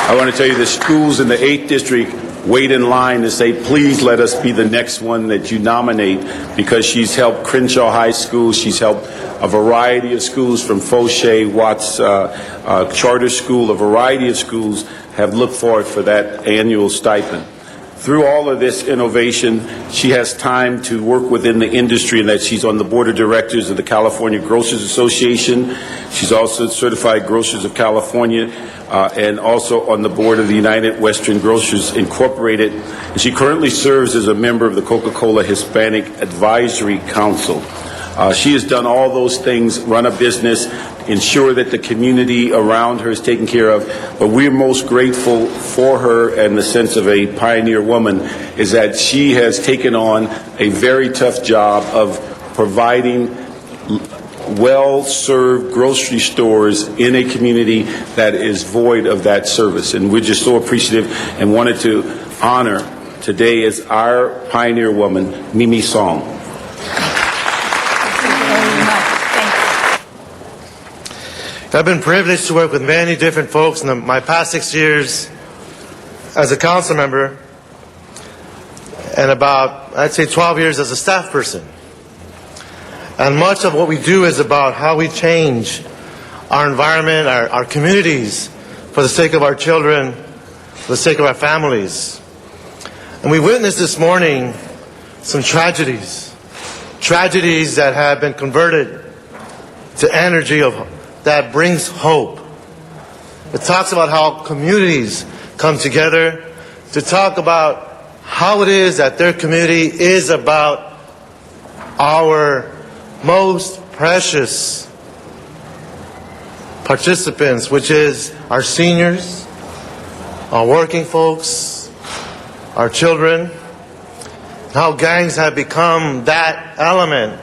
I want to tell you the schools in the 8th District wait in line to say, please let us be the next one that you nominate, because she's helped Crenshaw High School. She's helped a variety of schools from Fauché, Watts Charter School. A variety of schools have looked forward for that annual stipend. Through all of this innovation, she has time to work within the industry, and that she's on the board of directors of the California Grocers Association. She's also certified Grocers of California, and also on the board of the United Western Grocers Incorporated. And she currently serves as a member of the Coca-Cola Hispanic Advisory Council. She has done all those things, run a business, ensure that the community around her is taken care of. But we're most grateful for her, and the sense of a pioneer woman is that she has taken on a very tough job of providing well-served grocery stores in a community that is void of that service. And we're just so appreciative and wanted to honor today as our pioneer woman, Mimi Song. I've been privileged to work with many different folks in my past 6 years as a council member, and about, I'd say, 12 years as a staff person. And much of what we do is about how we change our environment, our communities, for the sake of our children, for the sake of our families. And we witnessed this morning some tragedies that have been converted to energy that brings hope. It talks about how communities come together to talk about how it is that their community is about our most precious participants, which is our seniors, our working folks, our children. How gangs have become that element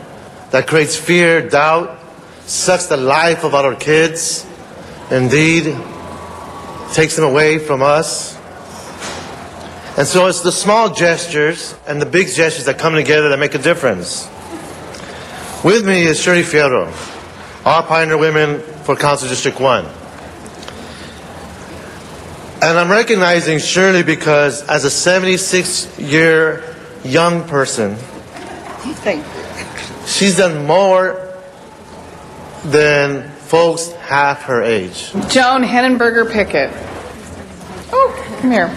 that creates fear, doubt, sucks the life of our kids, indeed takes them away from us. And so it's the small gestures and the big gestures that come together that make a difference. With me is Shirley Fierro, our Pioneer Women for Council District 1. And I'm recognizing Shirley because as a 76-year young person, she's done more than folks half her age. Joan Henenberger Pickett. Oh, come here.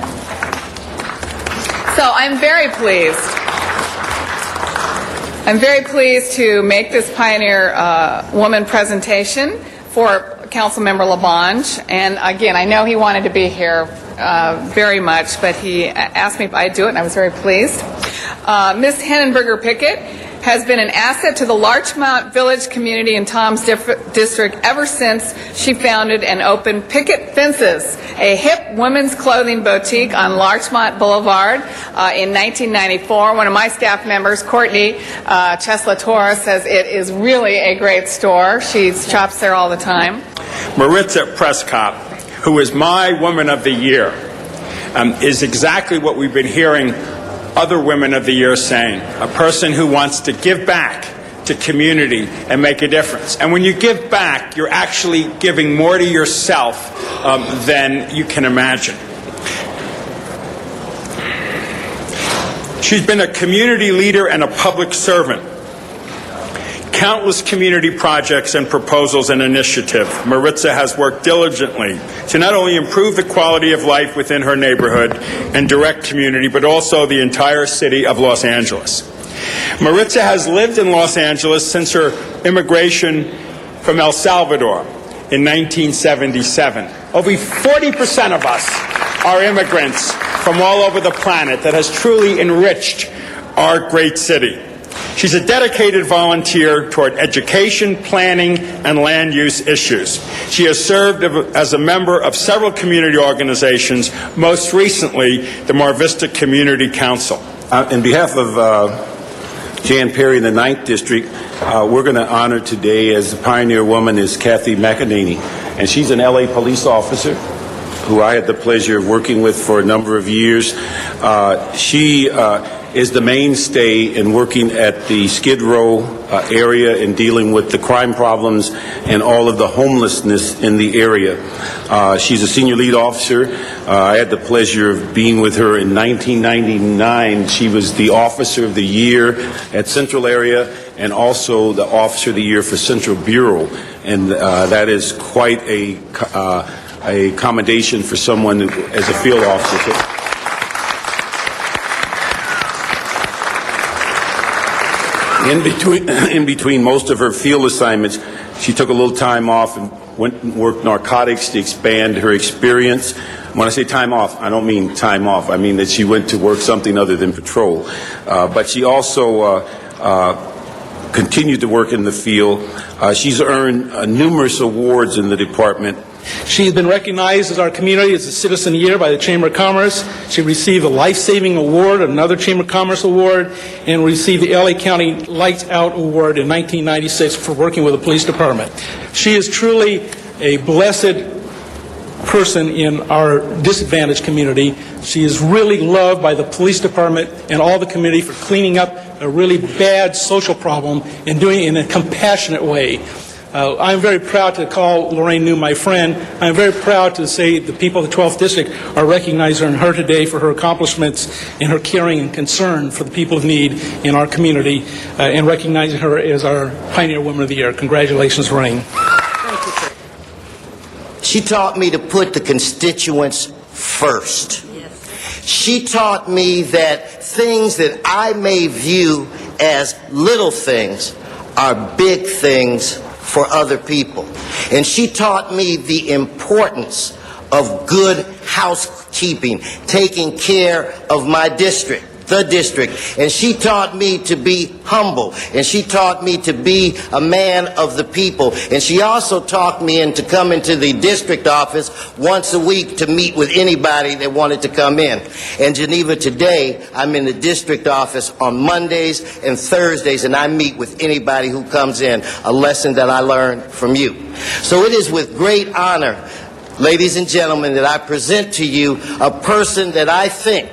So I'm very pleased. I'm very pleased to make this Pioneer Woman presentation for Councilmember LaBonge. And again, I know he wanted to be here very much, but he asked me if I'd do it, and I was very pleased. Ms. Henenberger Pickett has been an asset to the Larchmont Village community in Tom's district ever since she founded and opened Picket Fences, a hip women's clothing boutique on Larchmont Boulevard in 1994. One of my staff members, Courtney Chesla-Torres, says it is really a great store. She shops there all the time. Maritza Prescott, who is my Woman of the Year, is exactly what we've been hearing other Women of the Year saying, a person who wants to give back to community and make a difference. And when you give back, you're actually giving more to yourself than you can imagine. She's been a community leader and a public servant. Countless community projects and proposals and initiatives. Maritza has worked diligently to not only improve the quality of life within her neighborhood and direct community, but also the entire city of Los Angeles. Maritza has lived in Los Angeles since her immigration from El Salvador in 1977. Over 40% of us are immigrants from all over the planet that has truly enriched our great city. She's a dedicated volunteer toward education, planning, and land use issues. She has served as a member of several community organizations, most recently the Mar Vista Community Council. On behalf of Jan Perry in the 9th District, we're going to honor today as the Pioneer Woman is Kathy McEnany. And she's an LA police officer who I had the pleasure of working with for a number of years. She is the mainstay in working at the Skid Row area and dealing with the crime problems and all of the homelessness in the area. She's a senior lead officer. I had the pleasure of being with her in 1999. She was the Officer of the Year at Central Area and also the Officer of the Year for Central Bureau. And that is quite a commendation for someone as a field officer. In between most of her field assignments, she took a little time off and went and worked narcotics to expand her experience. When I say time off, I don't mean time off. I mean that she went to work something other than patrol. But she also continued to work in the field. She's earned numerous awards in the department. She's been recognized as our community as a Citizen of the Year by the Chamber of Commerce. She received a Life Saving Award, another Chamber of Commerce award, and received the LA County Lights Out Award in 1996 for working with the police department. She is truly a blessed person in our disadvantaged community. She is really loved by the police department and all the community for cleaning up a really bad social problem and doing it in a compassionate way. I'm very proud to call Lorraine New my friend. I'm very proud to say the people of the 12th District are recognizing her today for her accomplishments and her caring and concern for the people of need in our community and recognizing her as our Pioneer Woman of the Year. Congratulations, Lorraine. She taught me to put the constituents first. She taught me that things that I may view as little things are big things for other people. And she taught me the importance of good housekeeping, taking care of my district, the district. And she taught me to be humble. And she taught me to be a man of the people. And she also taught me to come into the district office once a week to meet with anybody that wanted to come in. In Geneva today, I'm in the district office on Mondays and Thursdays, and I meet with anybody who comes in, a lesson that I learned from you. So it is with great honor, ladies and gentlemen, that I present to you a person that I think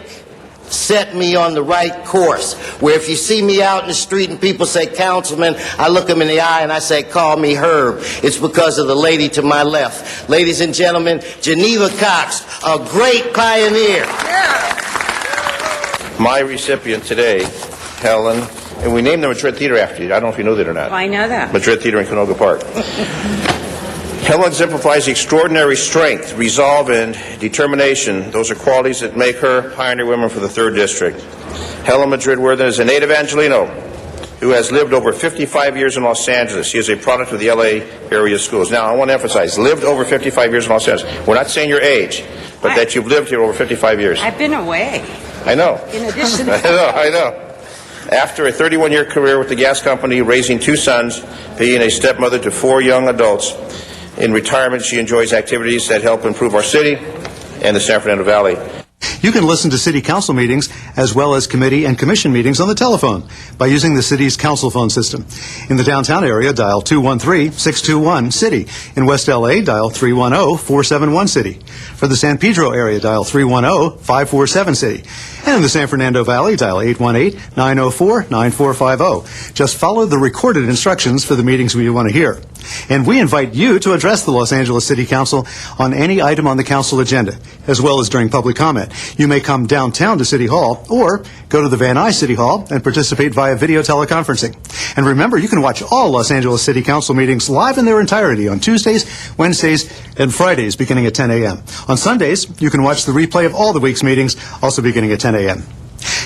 set me on the right course, where if you see me out in the street and people say, Councilman, I look them in the eye and I say, call me Herb. It's because of the lady to my left. Ladies and gentlemen, Geneva Cox, a great pioneer. My recipient today, Helen, and we named the Madrid Theater after you. I don't know if you know that or not. I know that. Madrid Theater in Canoga Park. Helen exemplifies extraordinary strength, resolve, and determination. Those are qualities that make her Pioneer Woman for the 3rd District. Helen Madrid Worthen is a native Angelino who has lived over 55 years in Los Angeles. She is a product of the LA area schools. Now, I want to emphasize, lived over 55 years in Los Angeles. We're not saying your age, but that you've lived here over 55 years. I've been away. I know. In addition to I know. After a 31-year career with the gas company, raising 2 sons, being a stepmother to 4 young adults, in retirement, she enjoys activities that help improve our city and the San Fernando Valley. You can listen to City Council meetings as well as committee and commission meetings on the telephone by using the city's council phone system. In the downtown area, dial 213-621-CITY. In West LA, dial 310-471-CITY. For the San Pedro area, dial 310-547-CITY. And in the San Fernando Valley, dial 818-904-9450. Just follow the recorded instructions for the meetings we want to hear. And we invite you to address the Los Angeles City Council on any item on the council agenda, as well as during public comment. You may come downtown to City Hall or go to the Van Nuys City Hall and participate via video teleconferencing. And remember, you can watch all Los Angeles City Council meetings live in their entirety on Tuesdays, Wednesdays, and Fridays beginning at 10 a.m. On Sundays, you can watch the replay of all the week's meetings, also beginning at 10 a.m.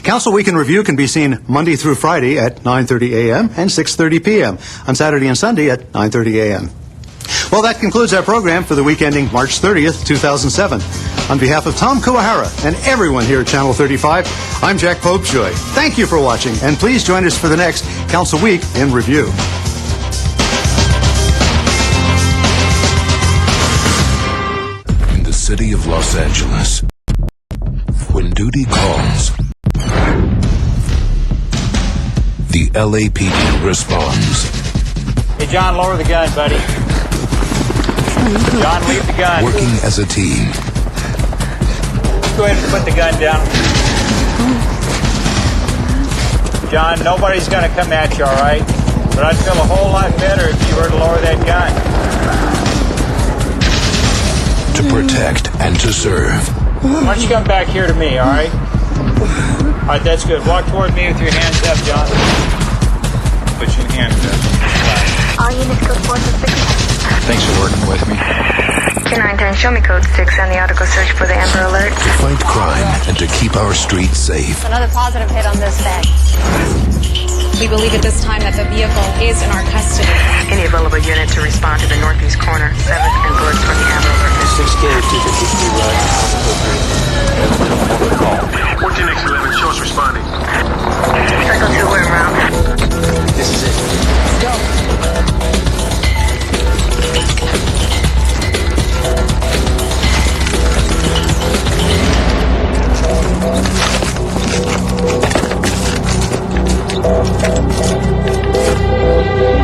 Council Week in Review can be seen Monday through Friday at 9:30 a.m. and 6:30 p.m. On Saturday and Sunday at 9:30 a.m. Well, that concludes our program for the week ending March 30th, 2007. On behalf of Tom Kuwahara and everyone here at Channel 35, I'm Jack Popejoy. Thank you for watching, and please join us for the next Council Week in Review. In the city of Los Angeles, when duty calls, the LAPD responds. Hey, John, lower the gun, buddy. John, leave the gun. Working as a team. Go ahead and put the gun down. John, nobody's going to come at you, all right? But I'd feel a whole lot better if you were to lower that gun. To protect and to serve. Why don't you come back here to me, all right? All right, that's good. Walk toward me with your hands up, John. Put your hands up. All units code 426. Thanks for working with me. 299, show me code 6 and the auto go search for the Amber Alert. To fight crime and to keep our streets safe. Another positive hit on this bag. We believe at this time that the vehicle is in our custody. Any available unit to respond to the northeast corner, 7th and Bullets for the Amber Alert. 6K253 right. 14X11, show us responding. Cycle 2, we're en route. This is it. Go.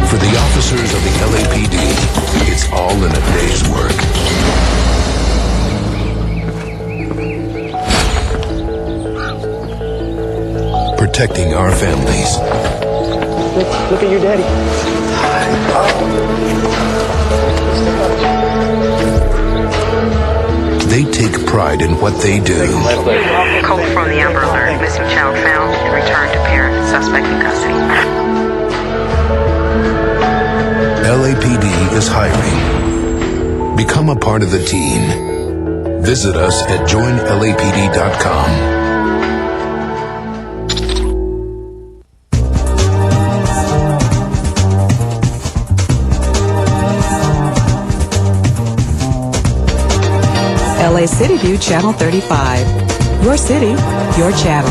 For the officers of the LAPD, it's all in a day's work. Protecting our families. Look at your daddy. They take pride in what they do. Code from the Amber Alert. Missing child found and returned to parent. Suspect in custody. LAPD is hiring. Become a part of the team. Visit us at joinlapd.com. LA City View Channel 35. Your city, your channel.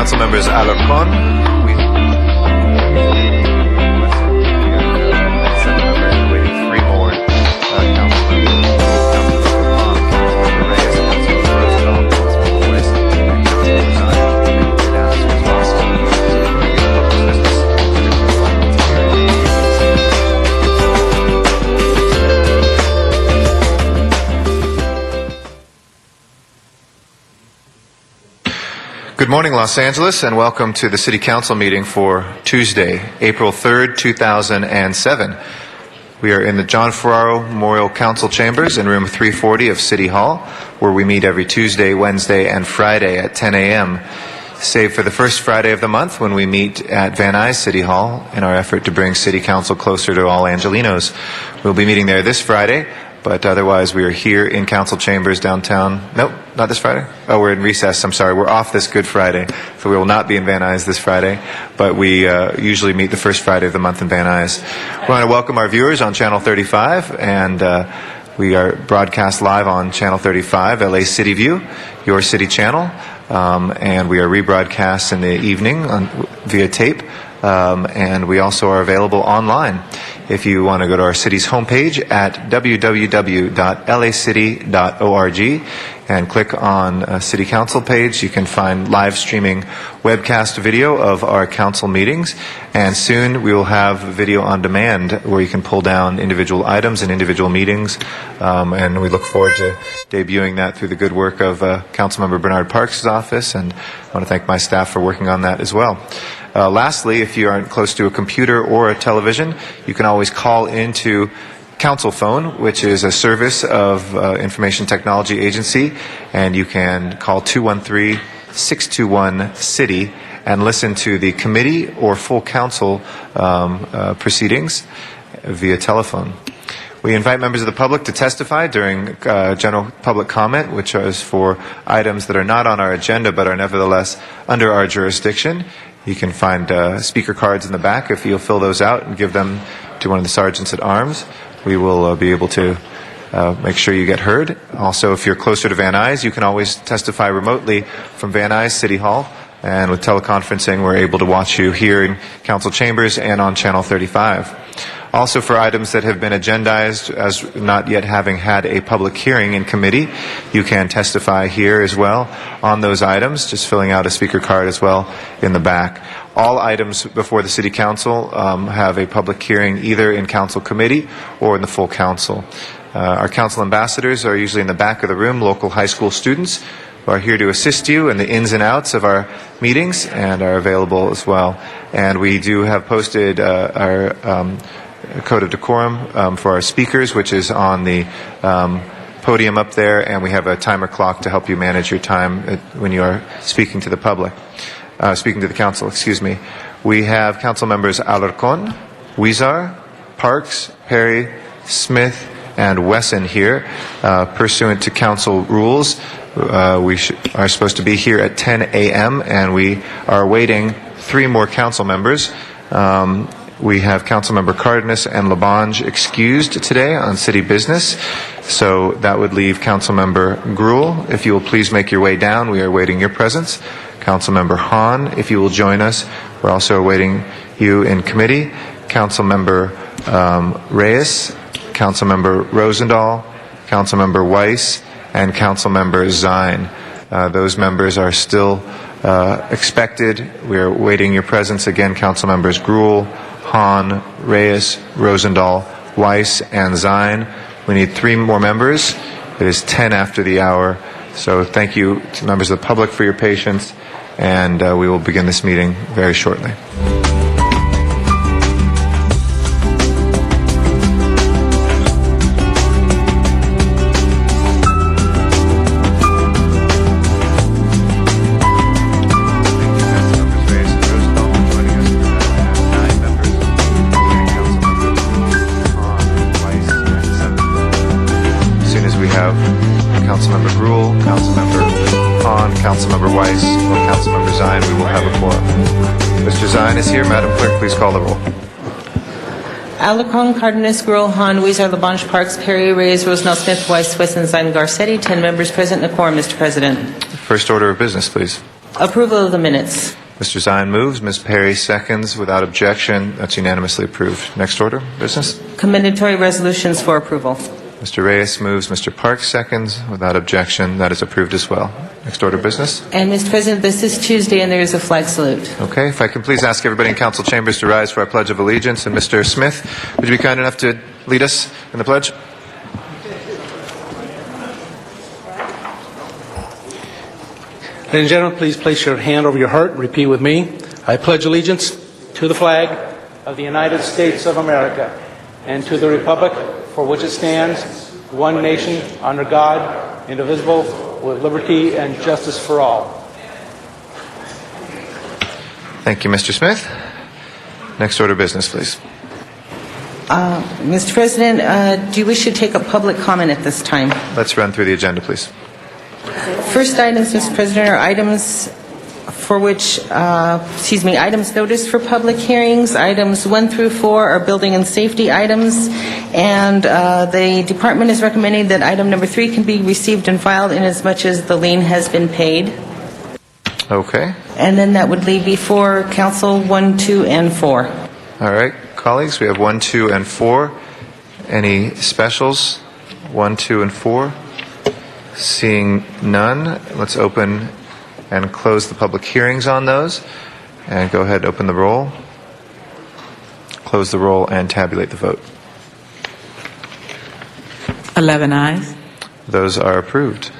council members Alarcon, Good morning, Los Angeles, and welcome to the City Council meeting for Tuesday, April 3rd, 2007. We are in the John Ferraro Memorial Council Chambers in room 340 of City Hall, where we meet every Tuesday, Wednesday, and Friday at 10 a.m., save for the first Friday of the month when we meet at Van Nuys City Hall in our effort to bring City Council closer to all Angelinos. We'll be meeting there this Friday, but otherwise we are here in Council Chambers downtown. Nope, not this Friday. Oh, we're in recess. I'm sorry. We're off this Good Friday, so we will not be in Van Nuys this Friday, but we usually meet the first Friday of the month in Van Nuys. We want to welcome our viewers on Channel 35, and we are broadcast live on Channel 35, LA City View, your city channel, and we are rebroadcast in the evening via tape, and we also are available online. If you want to go to our city's homepage at www.lacity.org and click on City Council page, you can find live streaming webcast video of our council meetings, and soon we will have video on demand where you can pull down individual items and individual meetings, and we look forward to debuting that through the good work of Councilmember Bernard Parks' office, and I want to thank my staff for working on that as well. Lastly, if you aren't close to a computer or a television, you can always call into Council Phone, which is a service of Information Technology Agency, and you can call 213-621-CITY and listen to the committee or full council proceedings via telephone. We invite members of the public to testify during general public comment, which is for items that are not on our agenda but are nevertheless under our jurisdiction. You can find speaker cards in the back. If you'll fill those out and give them to one of the sergeants at arms, we will be able to make sure you get heard. Also, if you're closer to Van Nuys, you can always testify remotely from Van Nuys City Hall. And with teleconferencing, we're able to watch you here in council chambers and on Channel 35. Also, for items that have been agendized as not yet having had a public hearing in committee, you can testify here as well on those items, just filling out a speaker card as well in the back. All items before the City Council have a public hearing either in council committee or in the full council. Our council ambassadors are usually in the back of the room, local high school students who are here to assist you in the ins and outs of our meetings and are available as well. And we do have posted our code of decorum for our speakers, which is on the podium up there, and we have a timer clock to help you manage your time when you are speaking to the public, speaking to the council, excuse me. We have council members Alarcon, Huizar, Parks, Perry, Smith, and Wesson here. Pursuant to council rules, we are supposed to be here at 10 a.m., and we are awaiting 3 more council members. We have Councilmember Cardenas and Labange excused today on city business, so that would leave Councilmember Gruhl. If you will please make your way down, we are awaiting your presence. Councilmember Hahn, if you will join us, we're also awaiting you in committee. Councilmember Reyes, Councilmember Rosendahl, Councilmember Weiss, and Councilmember Zine. Those members are still expected. We are awaiting your presence again, Councilmembers Gruhl, Hahn, Reyes, Rosendahl, Weiss, and Zine. We need 3 more members. It is 10 after the hour. So thank you to members of the public for your patience, and we will begin this meeting very shortly. Councilmember Gruhl, Councilmember Hahn, Councilmember Weiss, or Councilmember Zine, we will have a quorum. Mr. Zine is here. Madam Clerk, please call the roll. Alarcon, Cardenas, Gruhl, Hahn, Huizar, Labange, Parks, Perry, Reyes, Rosendahl, Smith, Weiss, Wesson, Zine, Garcetti. 10 members present and a quorum, Mr. President. First order of business, please. Approval of the minutes. Mr. Zion moves, Ms. Perry seconds without objection. That's unanimously approved. Next order, business. Commendatory resolutions for approval. Mr. Reyes moves, Mr. Parks seconds without objection. That is approved as well. Next order, business. And, Mr. President, this is Tuesday, and there is a flag salute. Okay, if I can please ask everybody in council chambers to rise for our Pledge of Allegiance. And Mr. Smith, would you be kind enough to lead us in the pledge? Ladies and gentlemen, please place your hand over your heart and repeat with me. I pledge allegiance to the flag of the United States of America and to the republic for which it stands, one nation, under God, indivisible, with liberty and justice for all. Thank you, Mr. Smith. Next order of business, please. Mr. President, do you wish to take a public comment at this time? Let's run through the agenda, please. First items, Mr. President, are items for which, items noticed for public hearings. Items 1 through 4 are building and safety items, and the department is recommending that item number 3 can be received and filed inasmuch as the lien has been paid. Okay. And then that would leave before council 1, 2, and 4. All right, colleagues, we have 1, 2, and 4. Any specials? 1, 2, and 4? Seeing none, let's open and close the public hearings on those. And go ahead and open the roll, close the roll, and tabulate the vote. 11 ayes. Those are approved.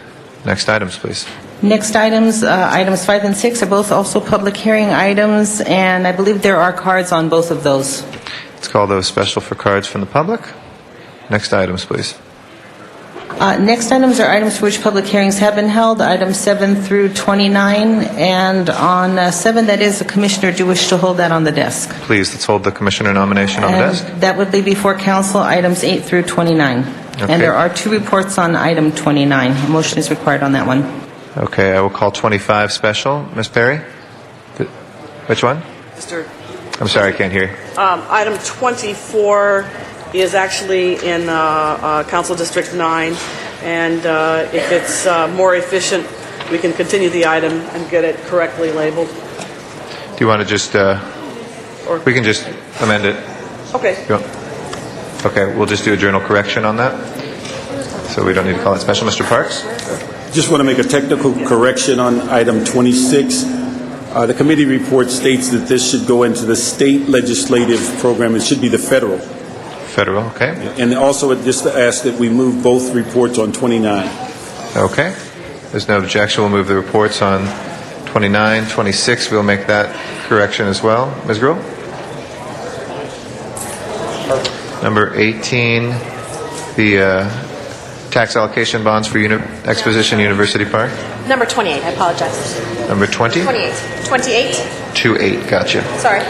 Next items, please. Next items, items 5 and 6 are both also public hearing items, and I believe there are cards on both of those. Let's call those special for cards from the public. Next items, please. Next items are items for which public hearings have been held, items 7 through 29, and on 7, that is, the commissioner, do you wish to hold that on the desk? Please, let's hold the commissioner nomination on the desk. That would be before council, items 8 through 29. Okay. And there are 2 reports on item 29. A motion is required on that one. Okay, I will call 25 special. Ms. Perry? Which one? I'm sorry, I can't hear you. Item 24 is actually in Council District 9, and if it's more efficient, we can continue the item and get it correctly labeled. Do you want to just, we can just amend it. Okay. Okay, we'll just do a journal correction on that, so we don't need to call it special. Mr. Parks? Just want to make a technical correction on item 26. The committee report states that this should go into the state legislative program. It should be the federal. Federal, okay. And also just to ask that we move both reports on 29. Okay. There's no objection. We'll move the reports on 29, 26. We'll make that correction as well. Ms. Gruhl? Number 18, the tax allocation bonds for Exposition University Park. Number 28, I apologize. Number 20? 28. 28? 28, gotcha. Sorry.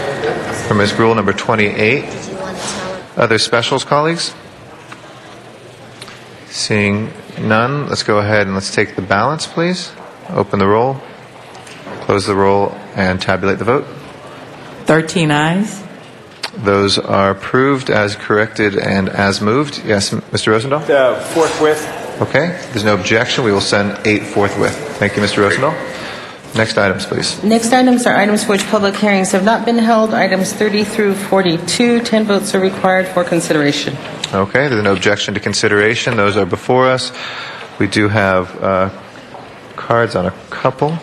For Ms. Gruhl, number 28. Other specials, colleagues? Seeing none, let's go ahead and let's take the balance, please. Open the roll, close the roll, and tabulate the vote. 13 ayes. Those are approved as corrected and as moved. Yes, Mr. Rosendahl? Forthwith. Okay, there's no objection. We will send 8 forthwith. Thank you, Mr. Rosendahl. Next items, please. Next items are items for which public hearings have not been held, items 30 through 42. 10 votes are required for consideration. Okay, there's no objection to consideration. Those are before us. We do have cards on a couple.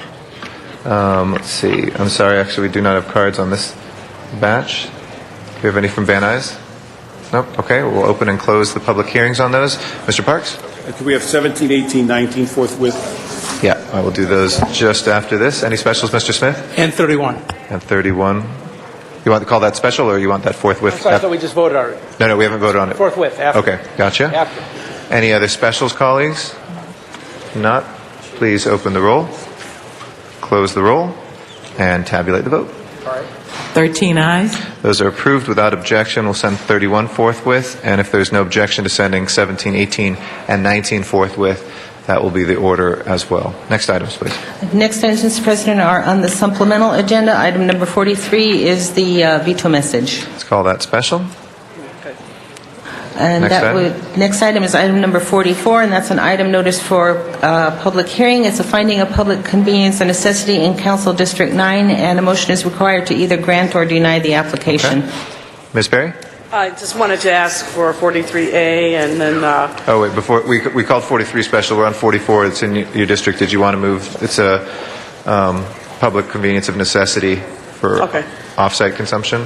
Let's see. I'm sorry, actually, we do not have cards on this batch. Do we have any from Van Nuys? Nope. Okay, we'll open and close the public hearings on those. Mr. Parks? Could we have 17, 18, 19 forthwith? Yeah, I will do those just after this. Any specials, Mr. Smith? And 31. And 31. You want to call that special, or you want that forthwith? I'm sorry, I thought we just voted already. No, we haven't voted on it. Forthwith, after. Okay, gotcha. After. Any other specials, colleagues? Not. Please open the roll, close the roll, and tabulate the vote. All right. 13 ayes. Those are approved without objection. We'll send 31 forthwith, and if there's no objection to sending 17, 18, and 19 forthwith, that will be the order as well. Next items, please. Next items, Mr. President, are on the supplemental agenda. Item number 43 is the veto message. Let's call that special. Okay. And Next that item. next item is item number 44, and that's an item notice for public hearing. It's a finding of public convenience and necessity in Council District 9, and a motion is required to either grant or deny the application. Ms. Berry? I just wanted to ask for 43A and then, Oh, wait, before, we called 43 special, we're on 44, it's in your district, did you want to move? It's a public convenience of necessity for Okay. off-site consumption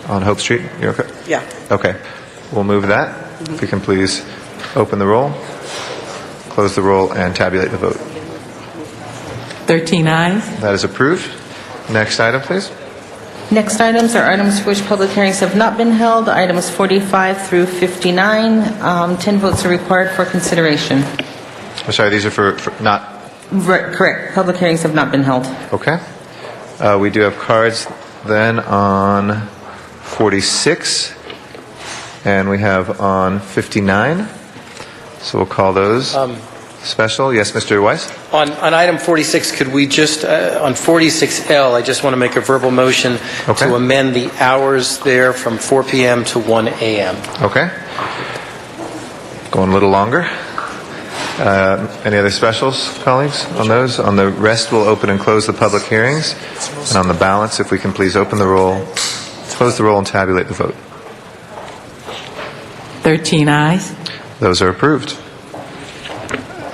on Hope Street, you okay? yeah. Okay, we'll move that. If you can please open the roll, close the roll, and tabulate the vote. 13 ayes. That is approved. Next item, please. Next items are items for which public hearings have not been held, items 45 through 59. 10 votes are required for consideration. I'm sorry, these are for not, Correct. Public hearings have not been held. okay. We do have cards then on 46, and we have on 59. So we'll call those special. Yes, Mr. Weiss? On item 46, could we just, on 46L, I just want to make a verbal motion Okay. to amend the hours there from 4 p.m. to 1 a.m. Okay. Going a little longer. Any other specials, colleagues, on those? On the rest, we'll open and close the public hearings. And on the balance, if we can please open the roll, close the roll, and tabulate the vote. 13 ayes. Those are approved.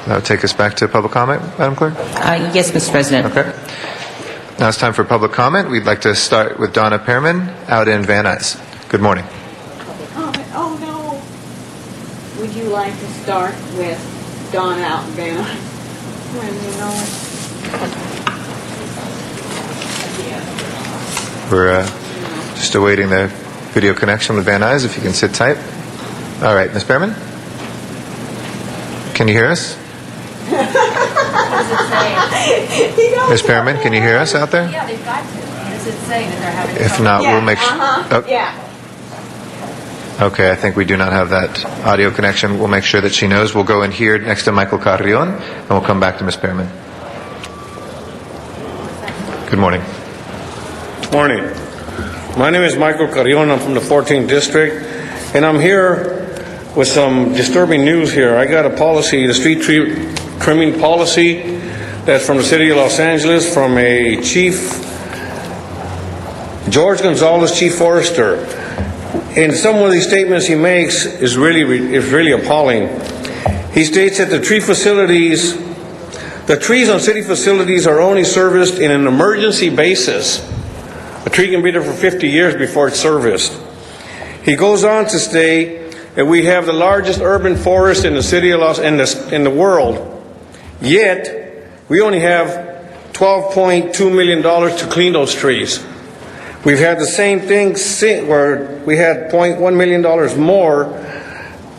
That would take us back to public comment, Madam Clerk? Yes, Mr. President. Okay. Now it's time for public comment. We'd like to start with Donna Pearman out in Van Nuys. Good morning. Oh, no. Would you like to start with Donna out in Van Nuys? When you know. We're just awaiting the video connection with Van Nuys, if you can sit tight. All right, Ms. Pearman? Can you hear us? Ms. Pearman, can you hear us out there? Yeah, they've got to. Does it say that they're having If not, we'll make sure. Yeah. Okay, I think we do not have that audio connection. We'll make sure that she knows. We'll go in here next to Michael Carrion, and we'll come back to Ms. Pearman. Good morning. Morning. My name is Michael Carrion. I'm from the 14th District, and I'm here with some disturbing news here. I got a policy, the street tree trimming policy, that's from the city of Los Angeles, from a chief, George Gonzalez, chief forester. And some of these statements he makes is really appalling. He states that the trees on city facilities are only serviced in an emergency basis. A tree can be there for 50 years before it's serviced. He goes on to state that we have the largest urban forest in the city of in the world, yet we only have $12.2 million to clean those trees. We've had the same thing where we had $0.1 million more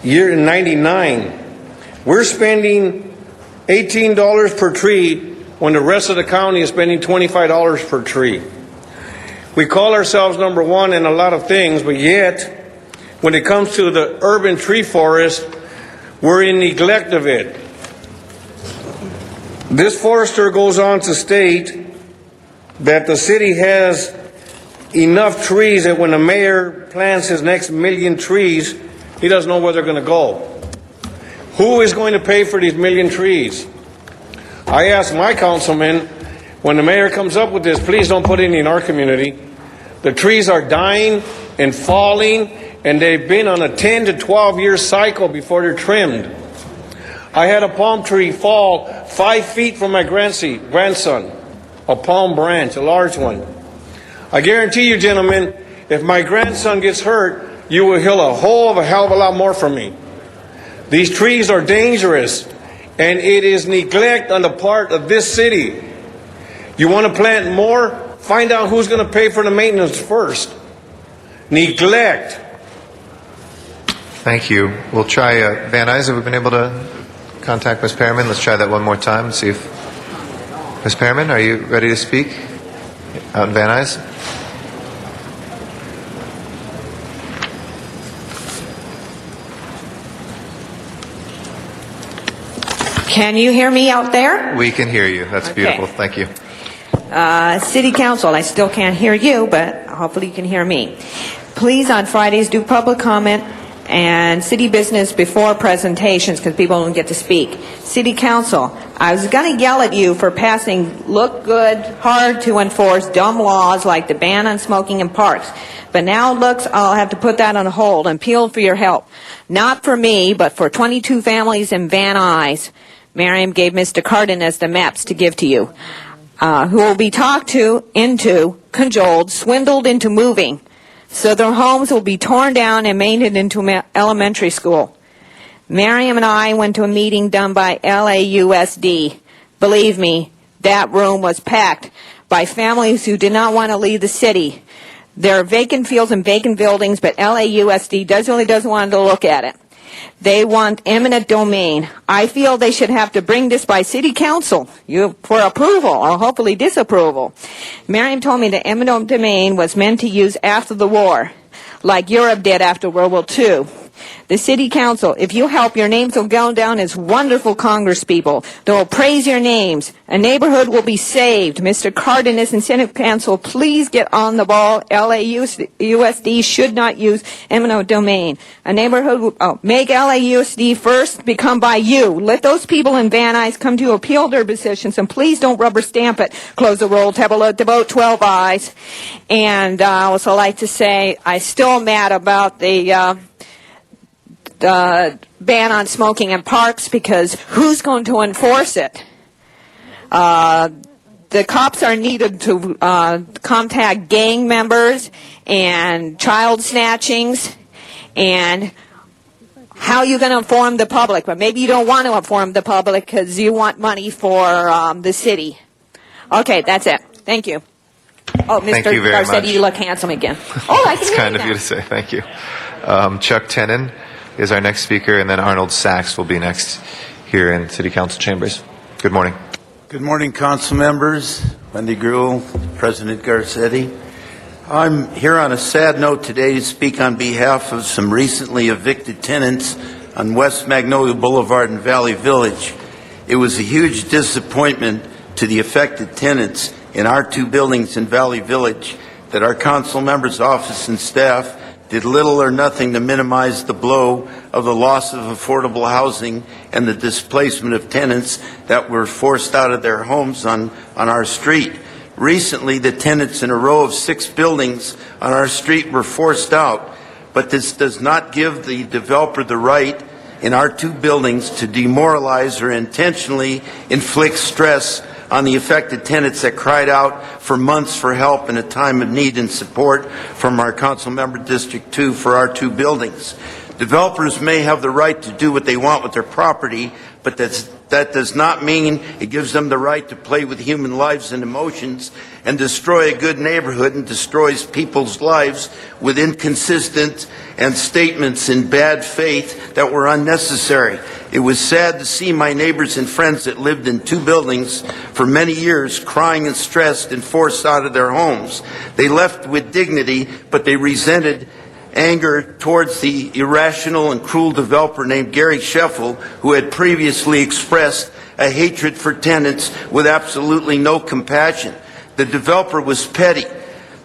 year in '99. We're spending $18 per tree when the rest of the county is spending $25 per tree. We call ourselves number one in a lot of things, but yet when it comes to the urban tree forest, we're in neglect of it. This forester goes on to state that the city has enough trees that when the mayor plants his next 1 million trees, he doesn't know where they're going to go. Who is going to pay for these 1 million trees? I asked my councilman, when the mayor comes up with this, please don't put any in our community. The trees are dying and falling, and they've been on a 10 to 12 year cycle before they're trimmed. I had a palm tree fall 5 feet from my grandson, a palm branch, a large one. I guarantee you, gentlemen, if my grandson gets hurt, you will hear a hell of a lot more from me. These trees are dangerous, and it is neglect on the part of this city. You want to plant more? Find out who's going to pay for the maintenance first. Neglect. Thank you. We'll try, Van Nuys, have we been able to contact Ms. Pearman? Let's try that one more time and see if... Ms. Pearman, are you ready to speak out in Van Nuys? Can you hear me out there? We can hear you. That's Okay. beautiful. Thank you. City Council, I still can't hear you, but hopefully you can hear me. Please, on Fridays, do public comment And city business before presentations, because people don't get to speak. City council, I was going to yell at you for passing look good, hard to enforce, dumb laws like the ban on smoking in parks. But now it looks I'll have to put that on hold and appeal for your help. Not for me, but for 22 families in Van Nuys. Miriam gave Mr. Cardenas the maps to give to you, who will be talked into, cajoled, swindled into moving. So their homes will be torn down and made it into elementary school. Miriam and I went to a meeting done by LAUSD. Believe me, that room was packed by families who did not want to leave the city. There are vacant fields and vacant buildings, but LAUSD really doesn't want to look at it. They want eminent domain. I feel they should have to bring this by city council for approval or hopefully disapproval. Miriam told me that eminent domain was meant to use after the war, like Europe did after World War II. The city council, if you help, your names will go down as wonderful congresspeople. They will praise your names. A neighborhood will be saved. Mr. Cardenas and Senate Council, please get on the ball. LAUSD should not use eminent domain. A neighborhood, make LAUSD first, become by you. Let those people in Van Nuys come to appeal their positions, and please don't rubber stamp it. Close the roll, table to vote, 12 ayes. And I also like to say, I'm still mad about the ban on smoking in parks, because who's going to enforce it? The cops are needed to contact gang members and child snatchings, and how are you going to inform the public? But maybe you don't want to inform the public because you want money for the city. Okay, that's it. Thank you. Oh, Thank Mr. you very Garcetti, much. you look handsome again. Oh, I can It's hear kind you of now. you to say. Thank you. Chuck Tenon is our next speaker, and then Arnold Sachs will be next here in City Council chambers. Good morning. Good morning, council members, Wendy Gruhl, President Garcetti. I'm here on a sad note today to speak on behalf of some recently evicted tenants on West Magnolia Boulevard in Valley Village. It was a huge disappointment to the affected tenants in our two buildings in Valley Village that our council members' office and staff did little or nothing to minimize the blow of the loss of affordable housing and the displacement of tenants that were forced out of their homes on our street. Recently, the tenants in a row of 6 buildings on our street were forced out, but this does not give the developer the right in our 2 buildings to demoralize or intentionally inflict stress on the affected tenants that cried out for months for help in a time of need and support from our council member District 2 for our 2 buildings. Developers may have the right to do what they want with their property, but that does not mean it gives them the right to play with human lives and emotions and destroy a good neighborhood and destroys people's lives with inconsistent and statements in bad faith that were unnecessary. It was sad to see my neighbors and friends that lived in 2 buildings for many years crying and stressed and forced out of their homes. They left with dignity, but they resented anger towards the irrational and cruel developer named Gary Scheffel, who had previously expressed a hatred for tenants with absolutely no compassion. The developer was petty.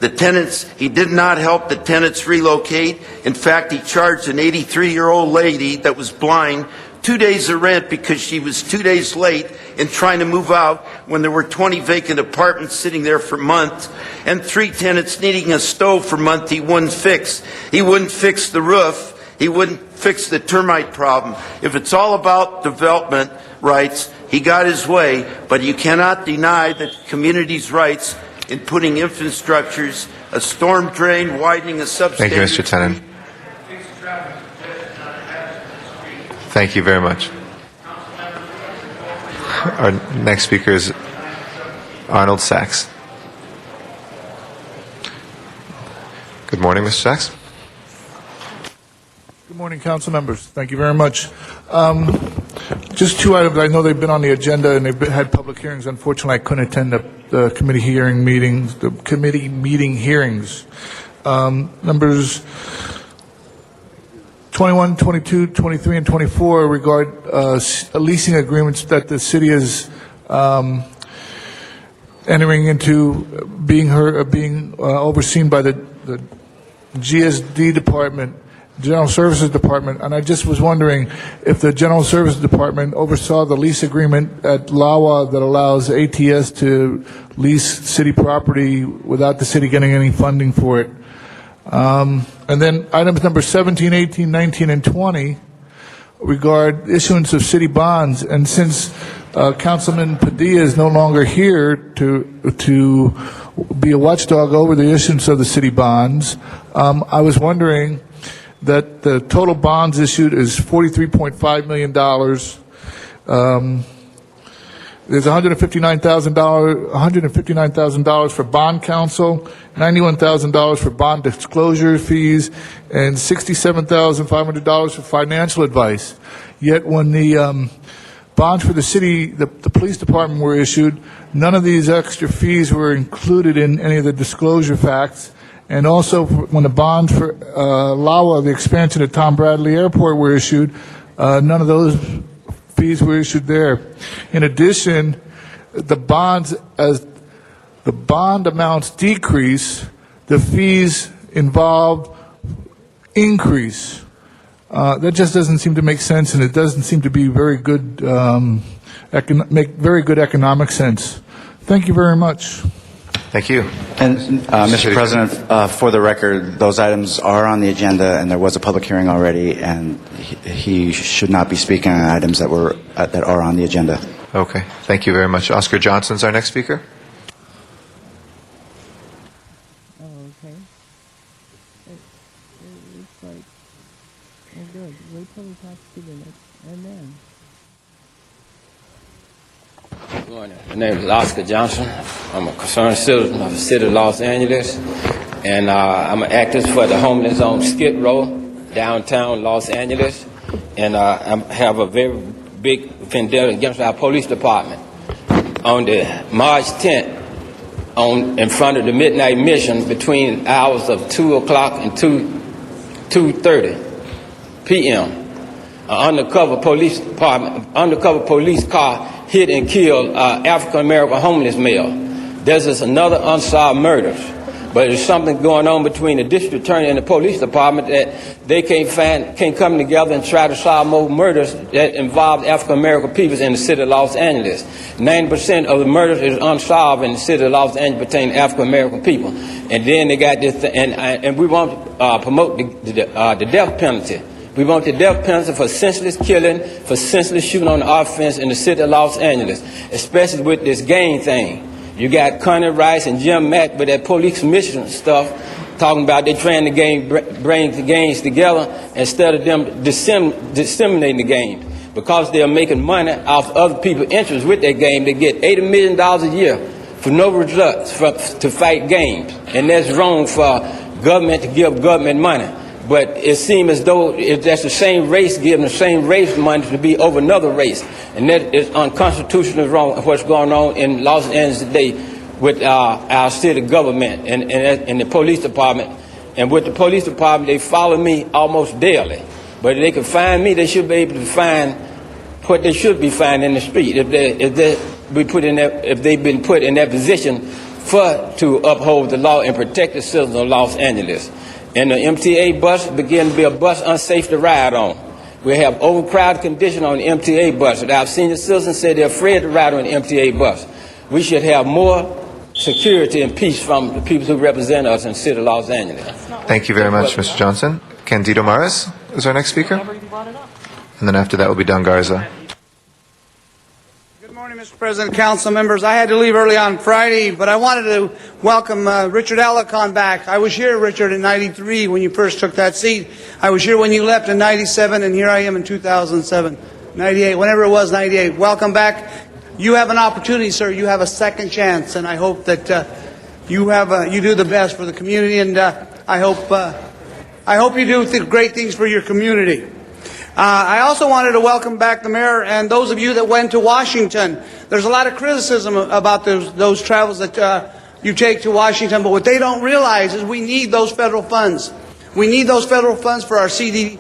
He did not help the tenants relocate. In fact, he charged an 83-year-old lady that was blind 2 days of rent because she was 2 days late in trying to move out when there were 20 vacant apartments sitting there for months and 3 tenants needing a stove for months he wouldn't fix. He wouldn't fix the roof. He wouldn't fix the termite problem. If it's all about development rights, he got his way, but you cannot deny the community's rights in putting infrastructures, a storm drain, widening a substation. Thank you, Mr. Tenon. Thank you very much. Our next speaker is Arnold Sachs. Good morning, Mr. Sachs. Good morning, council members. Thank you very much. Just 2 items. I know they've been on the agenda and they've had public hearings. Unfortunately, I couldn't attend the committee meeting hearings. Numbers 21, 22, 23, and 24 regard leasing agreements that the city is entering into, being overseen by the GSD department General Services Department, and I just was wondering if the General Services Department oversaw the lease agreement at LAWA that allows ATS to lease city property without the city getting any funding for it. And then items number 17, 18, 19, and 20 regard issuance of city bonds. And since Councilman Padilla is no longer here to be a watchdog over the issuance of the city bonds, I was wondering that the total bonds issued is $43.5 million. There's $159,000 for bond counsel, $91,000 for bond disclosure fees, and $67,500 for financial advice. Yet when the bonds for the city, the police department were issued, none of these extra fees were included in any of the disclosure facts. And also, when the bonds for LAWA, the expansion of Tom Bradley Airport, were issued, none of those fees were issued there. In addition, the bonds, as the bond amounts decrease, the fees involved increase. That just doesn't seem to make sense, and it doesn't seem to be very good, make very good economic sense. Thank you very much. Thank you. And, Mr. President, for the record, those items are on the agenda, and there was a public hearing already, and he should not be speaking on items that are on the agenda. Okay. Thank you very much. Oscar Johnson's our next speaker. Oh, okay. It looks like, oh, good. Wait till we talk to the next, and then. Good morning. My name is Oscar Johnson. I'm a concerned citizen of the city of Los Angeles, and I'm an activist for the homeless on Skid Row, downtown Los Angeles, and I have a very big vendetta against our police department. On the March 10th, in front of the Midnight Mission, between hours of 2 o'clock and 2:30 p.m., an undercover police car hit and killed African-American homeless male. This is another unsolved murder. But there's something going on between the district attorney and the police department that they can't come together and try to solve more murders that involve African-American people in the city of Los Angeles. 90% of the murders is unsolved in the city of Los Angeles pertaining to African-American people. And then they got this, and we want to promote the death penalty. We want the death penalty for senseless killing, for senseless shooting on the offense in the city of Los Angeles, especially with this gang thing. You got Connie Rice and Jim Mack with that police commissioner stuff, talking about they trying to bring the gangs together instead of them disseminating the game. Because they're making money off other people's interests with their game, they get $80 million a year for no results to fight gangs. And that's wrong for government to give government money. But it seems as though that's the same race giving the same race money to be over another race. And that is unconstitutional, wrong what's going on in Los Angeles today with our city government and the police department. And with the police department, they follow me almost daily. But if they can find me, they should be able to find what they should be finding in the street if they've been put in that position to uphold the law and protect the citizens of Los Angeles. And the MTA bus began to be a bus unsafe to ride on. We have overcrowded condition on the MTA bus. Our senior citizens say they're afraid to ride on the MTA bus. We should have more security and peace from the people who represent us in the city of Los Angeles. Thank you very much, Mr. Johnson. Candido Mares is our next speaker. And then after that will be Don Garza. Mr. President, council members, I had to leave early on Friday, but I wanted to welcome Richard Alarcon back. I was here, Richard, in 93 when you first took that seat. I was here when you left in 97, and here I am in 2007, 98, whenever it was, 98. Welcome back. You have an opportunity, sir. You have a second chance, and I hope that you do the best for the community, and I hope you do great things for your community. I also wanted to welcome back the mayor and those of you that went to Washington. There's a lot of criticism about those travels that you take to Washington, but what they don't realize is we need those federal funds. We need those federal funds for our CD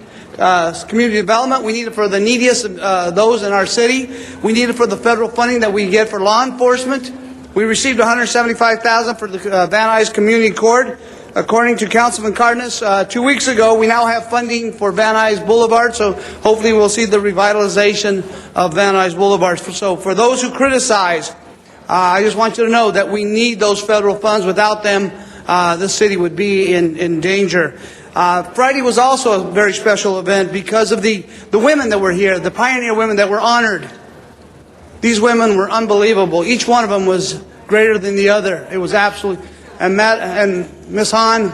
community development. We need it for the neediest those in our city. We need it for the federal funding that we get for law enforcement. We received $175,000 for the Van Nuys Community Court. according to Councilman Cardenas, 2 weeks ago, we now have funding for Van Nuys Boulevard, so hopefully we'll see the revitalization of Van Nuys Boulevard. So for those who criticize, I just want you to know that we need those federal funds. Without them, the city would be in danger. Friday was also a very special event because of the women that were here, the pioneer women that were honored. These women were unbelievable. Each one of them was greater than the other. It was absolutely. And Matt and Miss Hahn,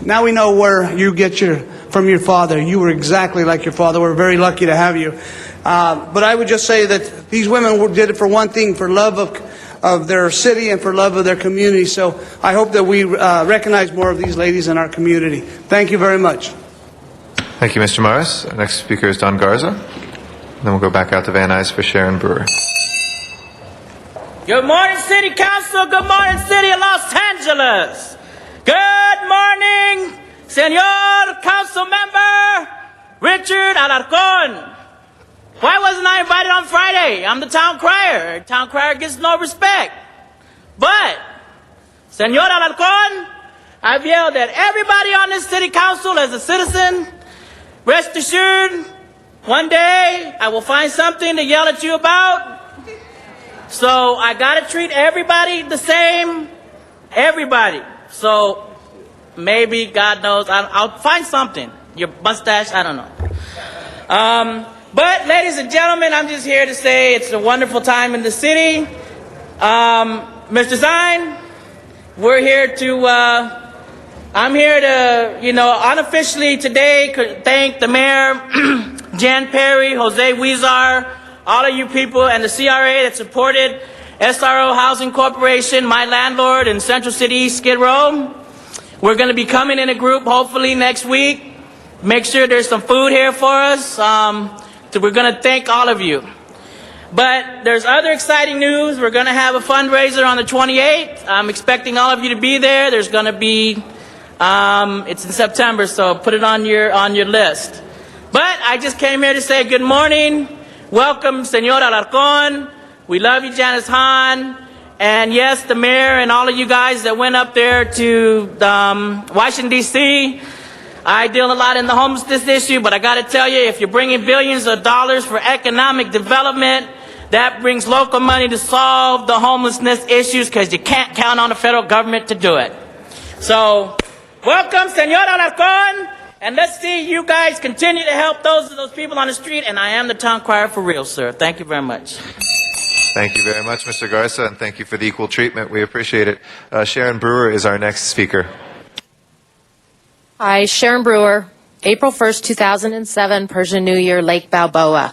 now we know where you get from your father. You were exactly like your father. We're very lucky to have you. But I would just say that these women did it for one thing, for love of their city and for love of their community. So I hope that we recognize more of these ladies in our community. Thank you very much. Thank you, Mr. Morris. Our next speaker is Don Garza. Then we'll go back out to Van Nuys for Sharon Brewer. Good morning, City Council. Good morning, City of Los Angeles. Good morning, Senor Council Member Richard Alarcon. Why wasn't I invited on Friday? I'm the town crier. Town crier gets no respect. But, Senor Alarcon, I've yelled at everybody on this City Council as a citizen. Rest assured, one day I will find something to yell at you about. So I gotta treat everybody the same. Everybody. So maybe, God knows, I'll find something. Your mustache, I don't know. But ladies and gentlemen, I'm just here to say it's a wonderful time in the city. Mr. Zine, we're here to, I'm here to, unofficially today thank the mayor, Jan Perry, Jose Huizar, all of you people, and the CRA that supported SRO Housing Corporation, my landlord in Central City East, Skid Row. We're going to be coming in a group hopefully next week. Make sure there's some food here for us. So we're going to thank all of you. But there's other exciting news. We're going to have a fundraiser on the 28th. I'm expecting all of you to be there. There's going to be, it's in September, so put it on your list. But I just came here to say good morning. Welcome, Senor Alarcon. We love you, Janice Hahn. And yes, the mayor and all of you guys that went up there to Washington, D.C., I deal a lot in the homelessness issue, but I got to tell you, if you're bringing billions of dollars for economic development, that brings local money to solve the homelessness issues because you can't count on the federal government to do it. So, welcome, Senor Alarcon, and let's see you guys continue to help those people on the street, and I am the town crier for real, sir. Thank you very much. Thank you very much, Mr. Garza, and thank you for the equal treatment. We appreciate it. Sharon Brewer is our next speaker. Hi, Sharon Brewer, April 1st, 2007, Persian New Year, Lake Balboa.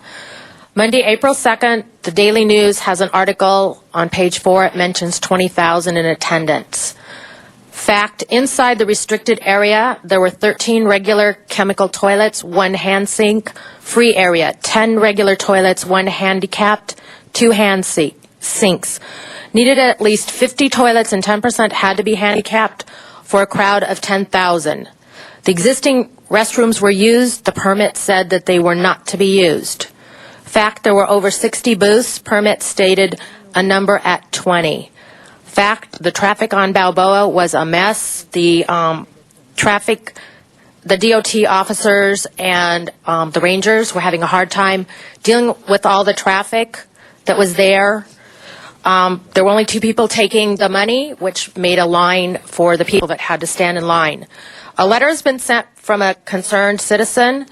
Monday, April 2nd, the Daily News has an article on page 4. It mentions 20,000 in attendance. Fact, inside the restricted area, there were 13 regular chemical toilets, 1 hand sink. Free area, 10 regular toilets, 1 handicapped, 2 hand sinks. Needed at least 50 toilets and 10% had to be handicapped for a crowd of 10,000. The existing restrooms were used. The permit said that they were not to be used. Fact, there were over 60 booths. Permit stated a number at 20. Fact, the traffic on Balboa was a mess. The DOT officers and the rangers were having a hard time dealing with all the traffic that was there. There were only 2 people taking the money, which made a line for the people that had to stand in line. A letter has been sent from a concerned citizen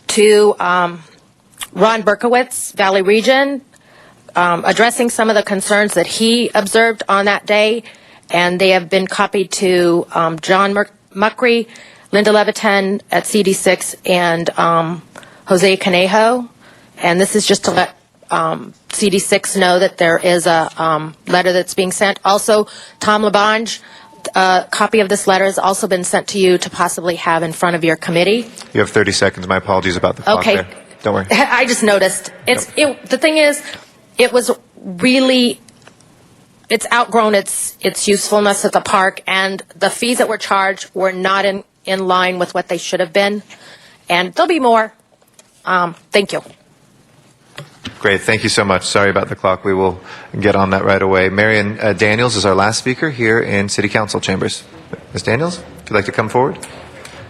to Ron Berkowitz, Valley Region, addressing some of the concerns that he observed on that day, and they have been copied to John Muckery, Linda Levitin at CD6, and Jose Conejo. And this is just to let CD6 know that there is a letter that's being sent. Also, Tom LaBonge, a copy of this letter has also been sent to you to possibly have in front of your committee. You have 30 seconds. My apologies about the clock there. Don't worry. I just noticed. The thing is, it was really, it's outgrown its usefulness at the park, and the fees that were charged were not in line with what they should have been. And there'll be more. Thank you. Great. Thank you so much. Sorry about the clock. We will get on that right away. Marion Daniels is our last speaker here in City Council chambers. Ms. Daniels, if you'd like to come forward.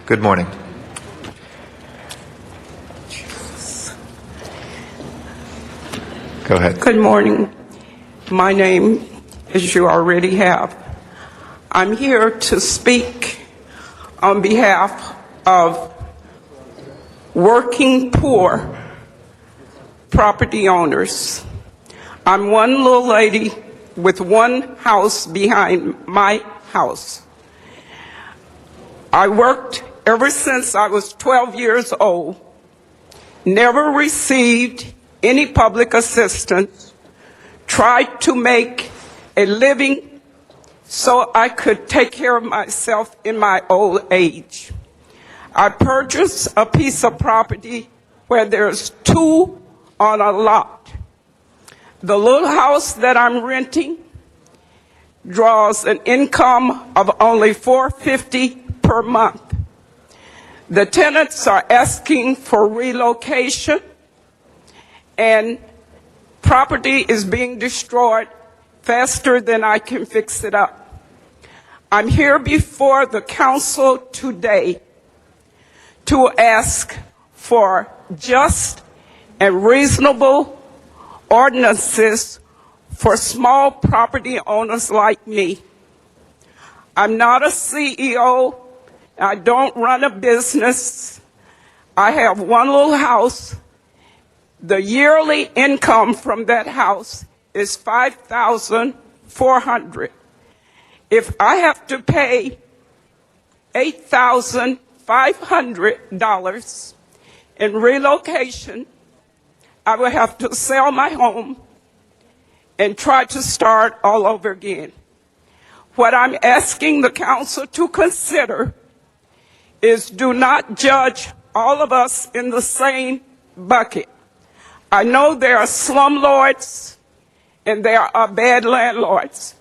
Good morning. Go ahead. Good morning. My name, as you already have, I'm here to speak on behalf of working poor property owners. I'm one little lady with one house behind my house. I worked ever since I was 12 years old, never received any public assistance, tried to make a living so I could take care of myself in my old age. I purchased a piece of property where there's 2 on a lot. The little house that I'm renting draws an income of only $450 per month. The tenants are asking for relocation, and property is being destroyed faster than I can fix it up. I'm here before the council today to ask for just and reasonable ordinances for small property owners like me. I'm not a CEO. I don't run a business. I have one little house. The yearly income from that house is $5,400. If I have to pay $8,500 in relocation, I will have to sell my home and try to start all over again. What I'm asking the council to consider is do not judge all of us in the same bucket. I know there are slumlords and there are bad landlords,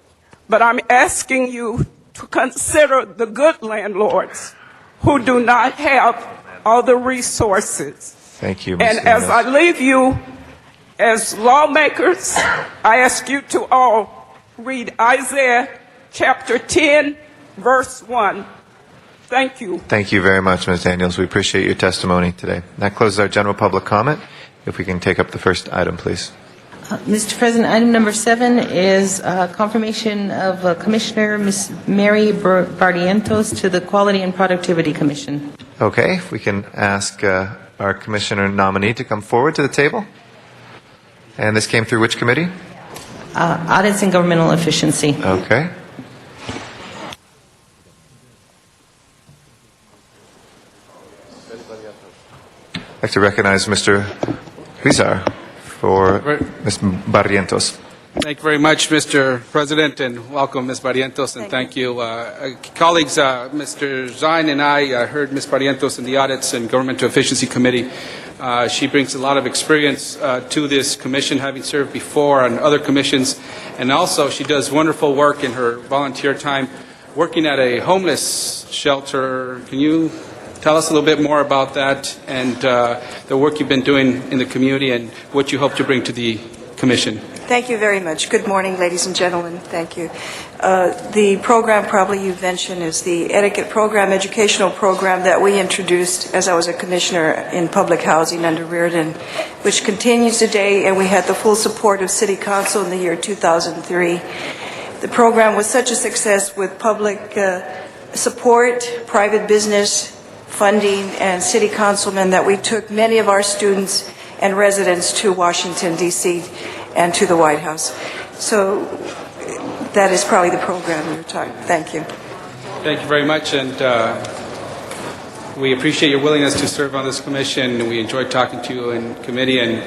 but I'm asking you to consider the good landlords who do not have all the resources. Thank you, Ms. And as Daniels. I leave you as lawmakers, I ask you to all read Isaiah chapter 10, verse 1. Thank you. Thank you very much, Ms. Daniels. We appreciate your testimony today. That closes our general public comment. If we can take up the first item, please. Mr. President, item number 7 is confirmation of Commissioner Ms. Mary Barrientos to the Quality and Productivity Commission. Okay, if we can ask our commissioner nominee to come forward to the table. And this came through which committee? Audits and Governmental Efficiency. Okay. I'd like to recognize Mr. Huizar for Ms. Barrientos. Thank you very much, Mr. President, and welcome, Ms. Barrientos, and thank you. Colleagues, Mr. Zine and I heard Ms. Barrientos in the Audits and Governmental Efficiency Committee. She brings a lot of experience to this commission, having served before on other commissions, and also she does wonderful work in her volunteer time working at a homeless shelter. Can you tell us a little bit more about that and the work you've been doing in the community and what you hope to bring to the commission? Thank you very much. Good morning, ladies and gentlemen. Thank you. The program probably you mentioned is the etiquette program, educational program that we introduced as I was a commissioner in public housing under Reardon, which continues today, and we had the full support of City Council in the year 2003. The program was such a success with public support, private business funding, and city councilmen that we took many of our students and residents to Washington, D.C., and to the White House. So that is probably the program you're talking. Thank you. Thank you very much, and we appreciate your willingness to serve on this commission. We enjoyed talking to you in committee, and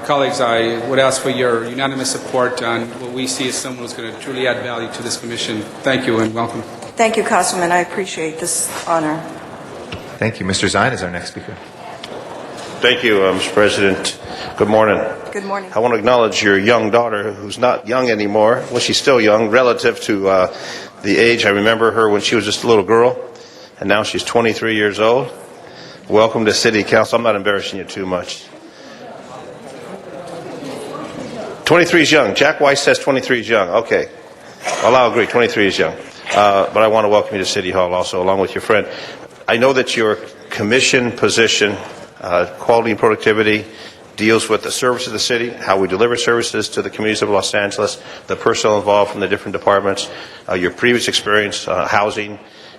colleagues, I would ask for your unanimous support on what we see as someone who's going to truly add value to this commission. Thank you and welcome. Thank you, Councilman. I appreciate this honor. Thank you. Mr. Zine is our next speaker. Thank you, Mr. President. Good morning. Good morning. I want to acknowledge your young daughter, who's not young anymore. Well, she's still young relative to the age. I remember her when she was just a little girl, and now she's 23 years old. Welcome to City Council. I'm not embarrassing you too much. 23 is young. Jack Weiss says 23 is young. Okay. Well, I'll agree. 23 is young. but I want to welcome you to City Hall also, along with your friend. I know that your commission position, quality and productivity, deals with the service of the city, how we deliver services to the communities of Los Angeles, the personnel involved from the different departments, your previous experience, housing,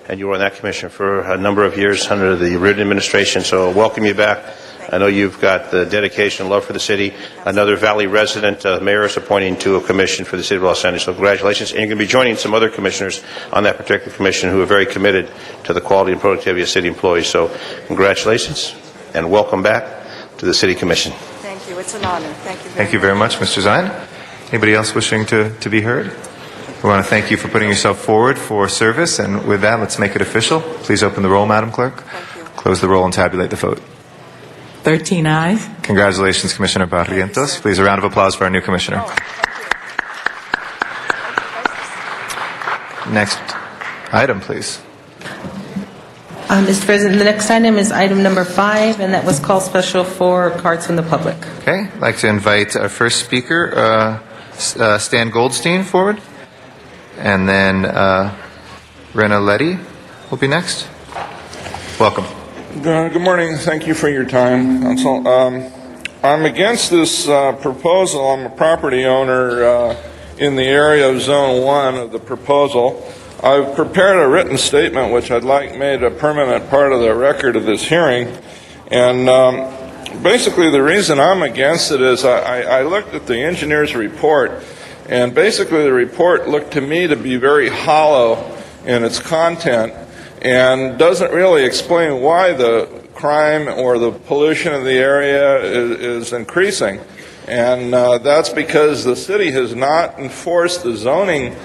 and you were on that commission for a number of years under the Reardon administration, so welcome you back. I know you've got the dedication and love for the city. Another Valley resident, mayor, is appointing to a commission for the city of Los Angeles, so congratulations. And you're going to be joining some other commissioners on that particular commission who are very committed to the quality and productivity of city employees, so congratulations and welcome back to the City Commission. Thank you. It's an honor. Thank you very much. Thank you very much, Mr. Zine. Anybody else wishing to be heard? We want to thank you for putting yourself forward for service, and with that, let's make it official. Please open the roll, Madam Clerk. Thank you. Close the roll and tabulate the vote. 13 ayes. Congratulations, Commissioner Barrientos. Please, a round of applause for our new commissioner. Next item, please. Mr. President, the next item is item number 5, and that was called special for cards from the public. Okay, I'd like to invite our first speaker, Stan Goldstein, forward. And then Rena Letty will be next. Welcome. Good morning. Thank you for your time, Council. I'm against this proposal. I'm a property owner in the area of Zone 1 of the proposal. I've prepared a written statement which I'd like made a permanent part of the record of this hearing. And basically the reason I'm against it is I looked at the engineer's report, and basically the report looked to me to be very hollow in its content and doesn't really explain why the crime or the pollution of the area is increasing. And that's because the city has not enforced the zoning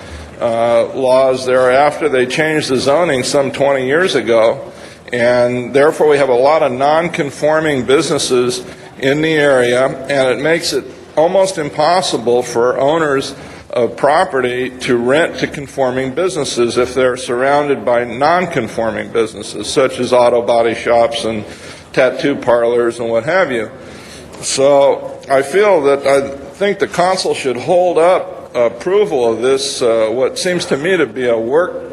laws there after they changed the zoning some 20 years ago. And therefore we have a lot of non-conforming businesses in the area, and it makes it almost impossible for owners of property to rent to conforming businesses if they're surrounded by non-conforming businesses, such as auto body shops and tattoo parlors and what have you. So I think the council should hold up approval of this, what seems to me to be a work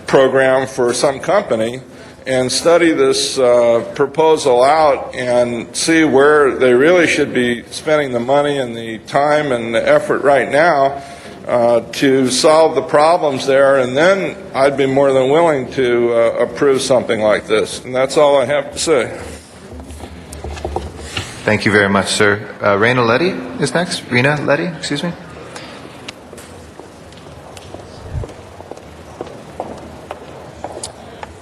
program for some company, and study this proposal out and see where they really should be spending the money and the time and the effort right now to solve the problems there, and then I'd be more than willing to approve something like this. And that's all I have to say. Thank you very much, sir. Rena Letty is next. Rena Letty, excuse me.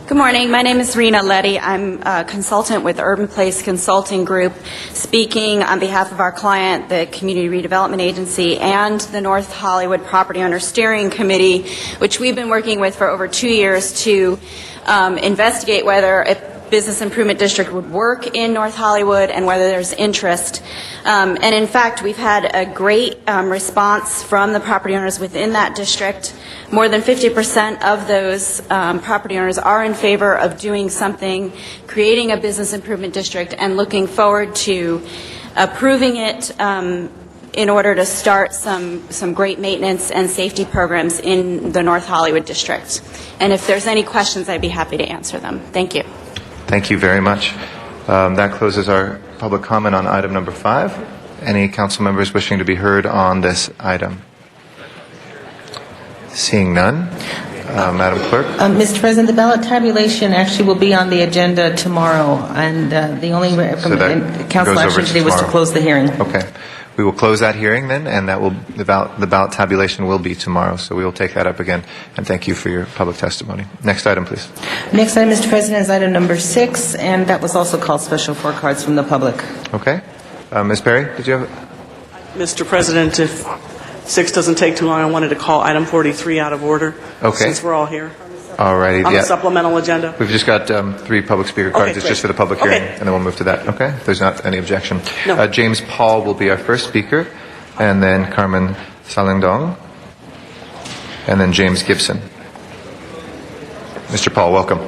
Good morning. My name is Rena Letty. I'm a consultant with Urban Place Consulting Group, speaking on behalf of our client, the Community Redevelopment Agency, and the North Hollywood Property Owner Steering Committee, which we've been working with for over 2 years to investigate whether a business improvement district would work in North Hollywood and whether there's interest. And in fact, we've had a great response from the property owners within that district. More than 50% of those property owners are in favor of doing something, creating a business improvement district, and looking forward to approving it in order to start some great maintenance and safety programs in the North Hollywood district. And if there's any questions, I'd be happy to answer them. Thank you. Thank you very much. That closes our public comment on item number 5. Any council members wishing to be heard on this item? Seeing none, Madam Clerk. Mr. President, the ballot tabulation actually will be on the agenda tomorrow, and the only council action today was to close the hearing. Okay. We will close that hearing then, and that will the ballot tabulation will be tomorrow. So we will take that up again. And thank you for your public testimony. Next item, please. Next item, Mr. President, is item number 6, and that was also called special for cards from the public. Okay. Ms. Perry, did you have? Mr. President, if 6 doesn't take too long, I wanted to call item 43 out of order. Okay. Since we're all here. Alrighty. On the supplemental agenda. We've just got 3 public speaker cards. Okay, it's just for the public hearing, and then we'll move to that. Okay? If there's not any objection. No. James Paul will be our first speaker, and then Carmen Salindong, and then James Gibson. Mr. Paul, welcome.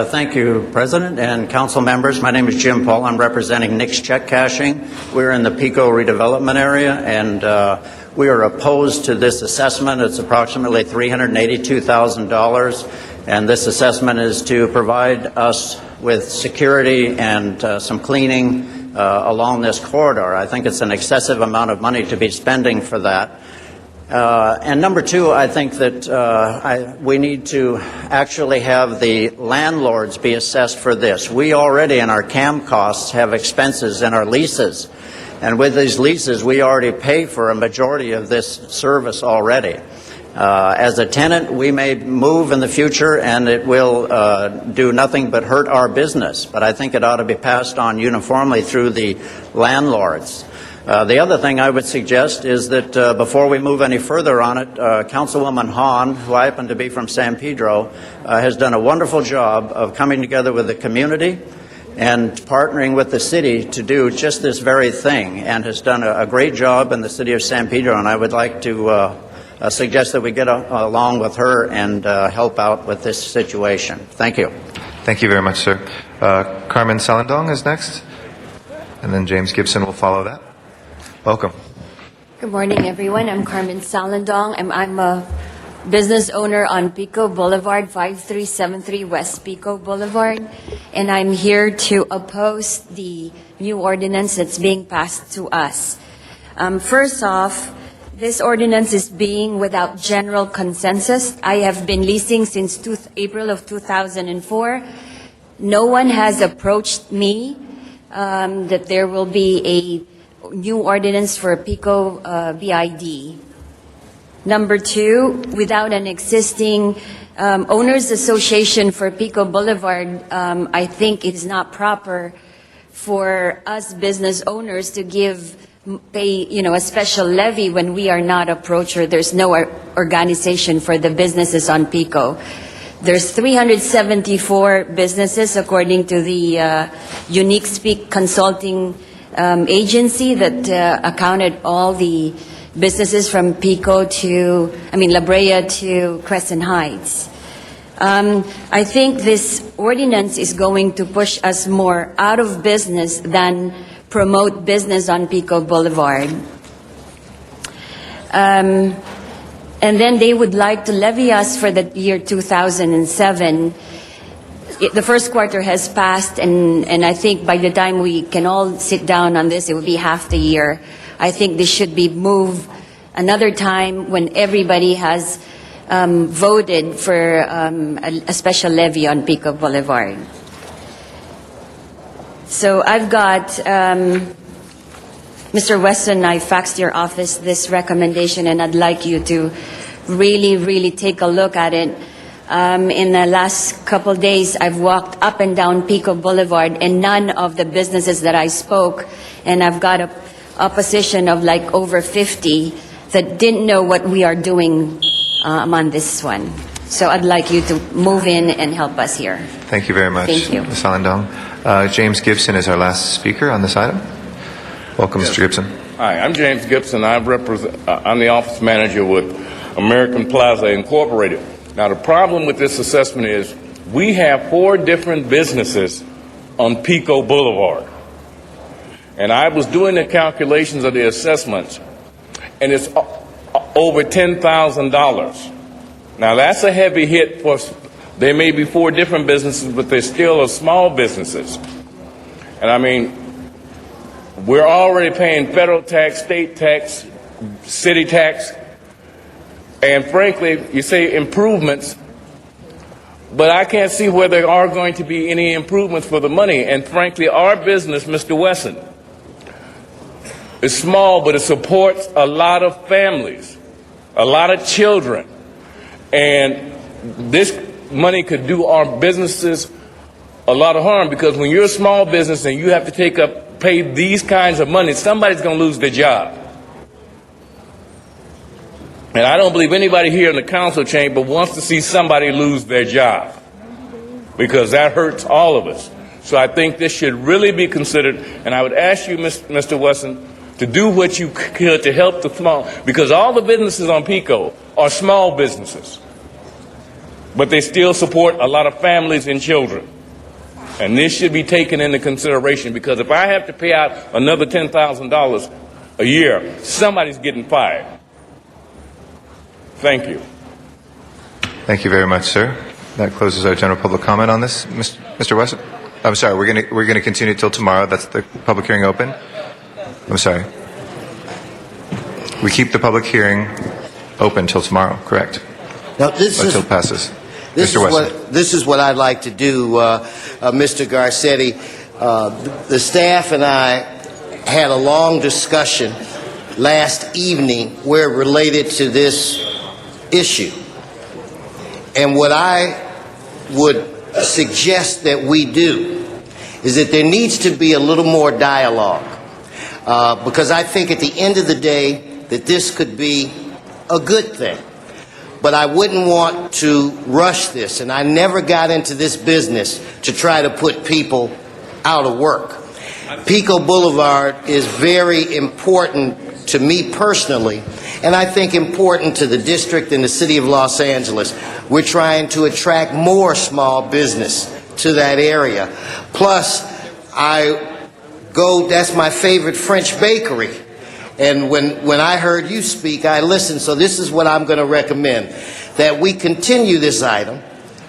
Thank you, President and council members. My name is Jim Paul. I'm representing Nick's Check Cashing. We're in the Pico redevelopment area, and We are opposed to this assessment. It's approximately $382,000, and this assessment is to provide us with security and some cleaning along this corridor. I think it's an excessive amount of money to be spending for that. And number two, I think that we need to actually have the landlords be assessed for this. We already, in our CAM costs, have expenses in our leases. And with these leases, we already pay for a majority of this service already. As a tenant, we may move in the future, and it will do nothing but hurt our business. But I think it ought to be passed on uniformly through the landlords. The other thing I would suggest is that before we move any further on it, Councilwoman Hahn, who I happen to be from San Pedro, has done a wonderful job of coming together with the community and partnering with the city to do just this very thing, and has done a great job in the city of San Pedro, and I would like to suggest that we get along with her and help out with this situation. Thank you. Thank you very much, sir. Carmen Salandong is next, and then James Gibson will follow that. Welcome. Good morning, everyone. I'm Carmen Salandong. I'm a business owner on Pico Boulevard, 5373 West Pico Boulevard, and I'm here to oppose the new ordinance that's being passed to us. First off, this ordinance is being without general consensus. I have been leasing since April of 2004. No one has approached me that there will be a new ordinance for Pico BID. Number two, without an existing owners association for Pico Boulevard, I think it is not proper for us business owners to pay a special levy when we are not approached, or there's no organization for the businesses on Pico. There's 374 businesses according to the Unique Speak Consulting agency that accounted all the businesses from Pico La Brea to Crescent Heights. I think this ordinance is going to push us more out of business than promote business on Pico Boulevard. And then they would like to levy us for the year 2007. The first quarter has passed, and I think by the time we can all sit down on this, it will be half the year. I think this should be moved another time when everybody has voted for a special levy on Pico Boulevard. So I've got, Mr. Weston, I faxed your office this recommendation, and I'd like you to really, really take a look at it. In the last couple days, I've walked up and down Pico Boulevard, and none of the businesses that I spoke, and I've got a opposition of like over 50 that didn't know what we are doing on this one. So I'd like you to move in and help us here. Thank you very much, Thank you. Ms. Salandong. James Gibson is our last speaker on this item. Welcome, Mr. Gibson. Hi, I'm James Gibson. I'm the office manager with American Plaza Incorporated. Now, the problem with this assessment is we have 4 different businesses on Pico Boulevard. And I was doing the calculations of the assessments, and it's over $10,000. Now, that's a heavy hit for, there may be 4 different businesses, but they're still small businesses. And I mean, we're already paying federal tax, state tax, city tax, and frankly, you say improvements, but I can't see where there are going to be any improvements for the money. And frankly, our business, Mr. Wesson, is small, but it supports a lot of families, a lot of children. And this money could do our businesses a lot of harm, because when you're a small business and you have to pay these kinds of money, somebody's going to lose their job. And I don't believe anybody here in the council chamber wants to see somebody lose their job, because that hurts all of us. So I think this should really be considered, and I would ask you, Mr. Wesson, to do what you could to help the small, because all the businesses on Pico are small businesses, but they still support a lot of families and children. And this should be taken into consideration, because if I have to pay out another $10,000 a year, somebody's getting fired. Thank you. Thank you very much, sir. That closes our general public comment on this. Mr. West? I'm sorry, we're going to continue till tomorrow. That's the public hearing open. I'm sorry. We keep the public hearing open till tomorrow, correct? Now, this Until it passes. This Mr. is Wesson. this is what I'd like to do, Mr. Garcetti. The staff and I had a long discussion last evening where it related to this issue. And what I would suggest that we do is that there needs to be a little more dialogue. Because I think at the end of the day that this could be a good thing. But I wouldn't want to rush this, and I never got into this business to try to put people out of work. Pico Boulevard is very important to me personally, and I think important to the district and the city of Los Angeles. We're trying to attract more small business to that area. Plus, that's my favorite French bakery. And when I heard you speak, I listened. So this is what I'm going to recommend, that we continue this item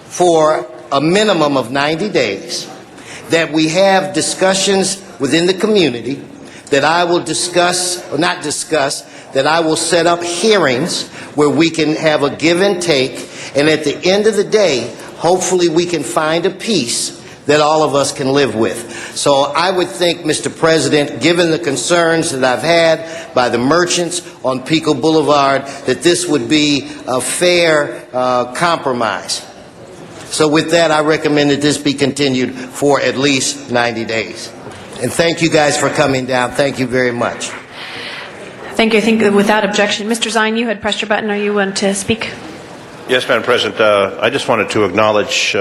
for a minimum of 90 days, that we have discussions within the community, that I will that I will set up hearings where we can have a give and take, and at the end of the day, hopefully we can find a peace that all of us can live with. So I would think, Mr. President, given the concerns that I've had by the merchants on Pico Boulevard, that this would be a fair compromise. So with that, I recommend that this be continued for at least 90 days. And thank you guys for coming down. Thank you very much. Thank you. I think without objection. Mr. Zine, you had pressed your button. Are you want to speak? Yes, Madam President. I just wanted to acknowledge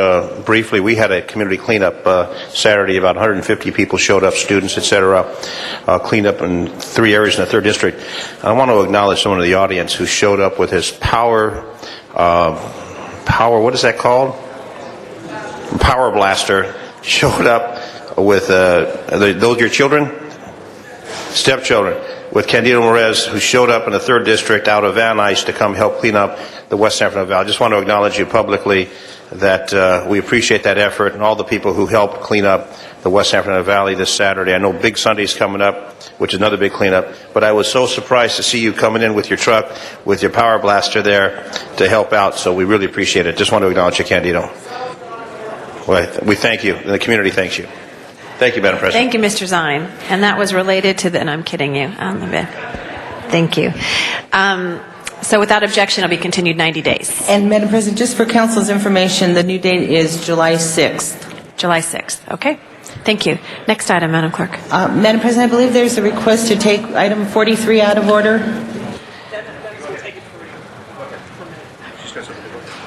briefly, we had a community cleanup Saturday. About 150 people showed up, students, etc. Cleaned up in 3 areas in the 3rd district. I want to acknowledge someone in the audience who showed up with his power, what is that called? Power blaster. Showed up with, those your children? Stepchildren. With Candido Morez, who showed up in the 3rd district out of Van Nuys to come help clean up the West San Fernando Valley. I just want to acknowledge you publicly that we appreciate that effort and all the people who helped clean up the West San Fernando Valley this Saturday. I know Big Sunday's coming up, which is another big cleanup, but I was so surprised to see you coming in with your truck, with your power blaster there to help out, so we really appreciate it. Just want to acknowledge you, Candido. Well, we thank you, and the community thanks you. Thank you, Madam President. Thank you, Mr. Zine. And that was related to and I'm kidding you. Thank you. So without objection, it'll be continued 90 days. And Madam President, just for council's information, the new date is July 6th. July 6th. Okay. Thank you. Next item, Madam Clerk. Madam President, I believe there's a request to take item 43 out of order.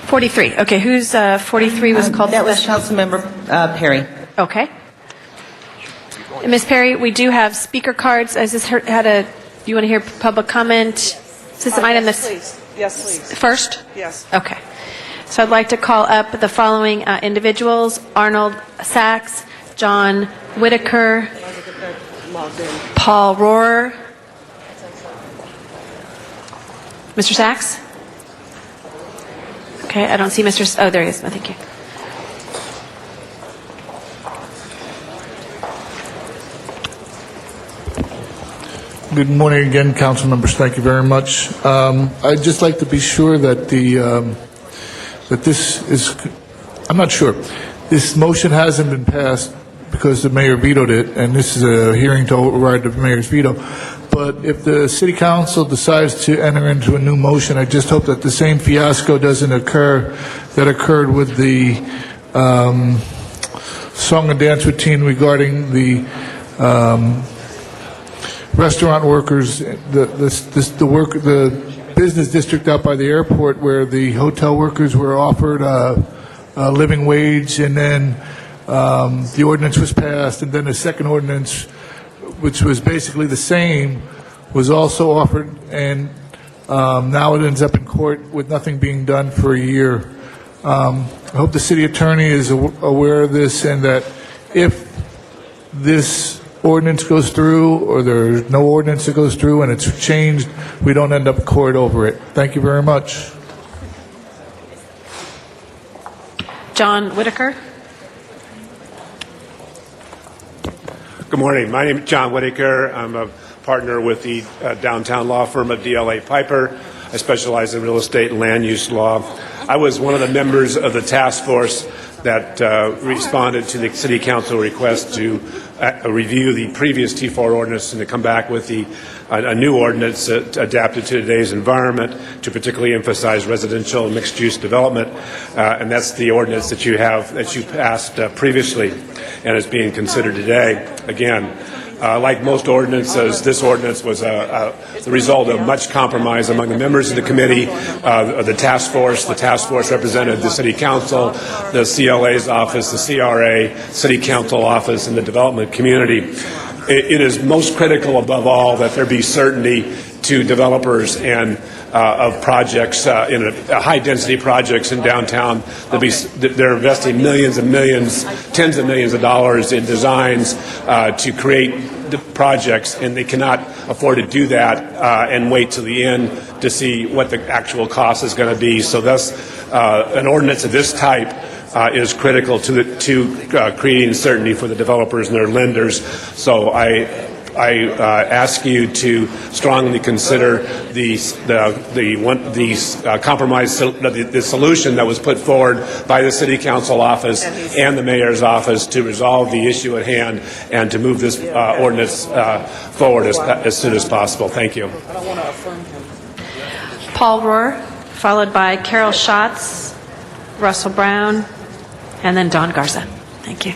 43. Okay. Who's 43 was called? That was Councilmember Perry. Okay. Ms. Perry, we do have speaker cards. Do you want to hear public comment? Is this an item that's... Please. Yes, please. First? Yes. Okay. So I'd like to call up the following individuals: Arnold Sachs, John Whitaker, Paul Rohrer. Mr. Sachs? Okay, I don't see Mr. Oh, there he is. No, thank you. Good morning again, council members. Thank you very much. I'd just like to be sure that that this is, I'm not sure, this motion hasn't been passed because the mayor vetoed it, and this is a hearing to override the mayor's veto. But if the city council decides to enter into a new motion, I just hope that the same fiasco doesn't occur that occurred with the song and dance routine regarding the restaurant workers, the business district out by the airport, where the hotel workers were offered a living wage, and then the ordinance was passed, and then a second ordinance, which was basically the same, was also offered, and now it ends up in court with nothing being done for a year. I hope the city attorney is aware of this, and that if this ordinance goes through or there's no ordinance that goes through and it's changed, we don't end up in court over it. Thank you very much. John Whitaker. Good morning. My name is John Whitaker. I'm a partner with the downtown law firm of DLA Piper. I specialize in real estate and land use law. I was one of the members of the task force that responded to the City Council request to review the previous T4 ordinance and to come back with a new ordinance adapted to today's environment to particularly emphasize residential and mixed-use development. And that's the ordinance that you passed previously and is being considered today. Again, like most ordinances, this ordinance was the result of much compromise among the members of the committee, of the task force. The task force represented the City Council, the CLA's office, the CRA, City Council office, and the development community. It is most critical, above all, that there be certainty to developers and of projects in high-density projects in downtown. They're investing millions and millions, tens of millions of dollars in designs to create the projects, and they cannot afford to do that and wait till the end to see what the actual cost is going to be. So thus, an ordinance of this type is critical to creating certainty for the developers and their lenders. So I ask you to strongly consider the compromise, the solution that was put forward by the City Council office and the Mayor's office to resolve the issue at hand and to move this ordinance forward as soon as possible. Thank you. Paul Rohr, followed by Carol Schatz, Russell Brown, and then Don Garza. Thank you.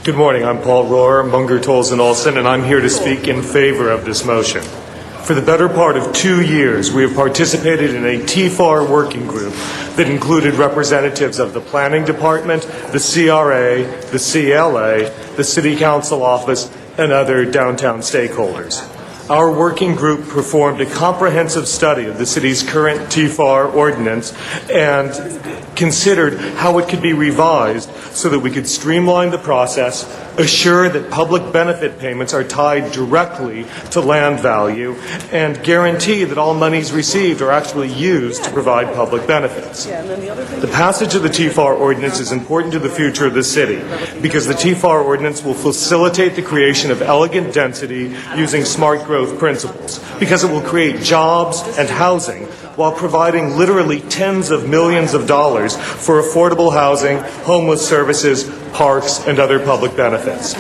Good morning. I'm Paul Rohr, Munger, Tolson, Olson, and I'm here to speak in favor of this motion. For the better part of 2 years, we have participated in a TFAR working group that included representatives of the Planning Department, the CRA, the CLA, the City Council office, and other downtown stakeholders. Our working group performed a comprehensive study of the city's current TFAR ordinance and considered how it could be revised so that we could streamline the process, assure that public benefit payments are tied directly to land value, and guarantee that all monies received are actually used to provide public benefits. The passage of the TFAR ordinance is important to the future of the city because the TFAR ordinance will facilitate the creation of elegant density using smart growth principles, because it will create jobs and housing while providing literally tens of millions of dollars for affordable housing, homeless services, parks, and other public benefits.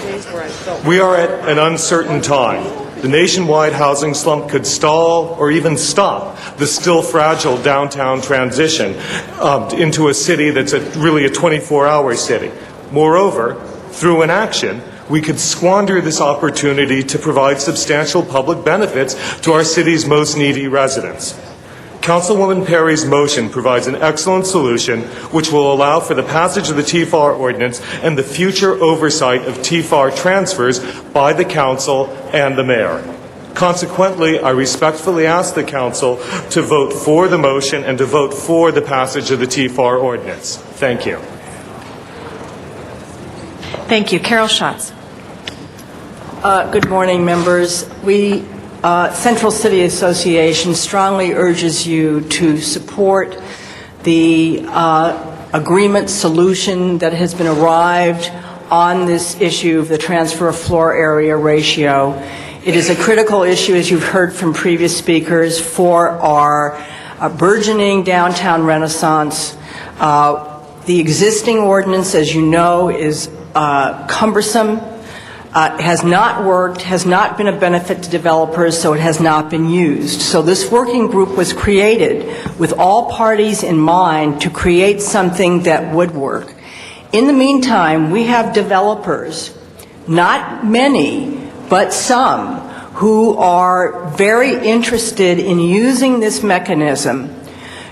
We are at an uncertain time. The nationwide housing slump could stall or even stop the still fragile downtown transition into a city that's really a 24-hour city. Moreover, through inaction, we could squander this opportunity to provide substantial public benefits to our city's most needy residents. Councilwoman Perry's motion provides an excellent solution which will allow for the passage of the TFAR ordinance and the future oversight of TFAR transfers by the Council and the Mayor. Consequently, I respectfully ask the Council to vote for the motion and to vote for the passage of the TFAR ordinance. Thank you. Thank you. Carol Schatz. Good morning, members. We Central City Association strongly urges you to support the agreement solution that has been arrived on this issue of the transfer of floor area ratio. It is a critical issue, as you've heard from previous speakers, for our burgeoning downtown renaissance. The existing ordinance, as you know, is cumbersome. Has not worked, has not been a benefit to developers, so it has not been used. So this working group was created with all parties in mind to create something that would work. In the meantime, we have developers, not many, but some, who are very interested in using this mechanism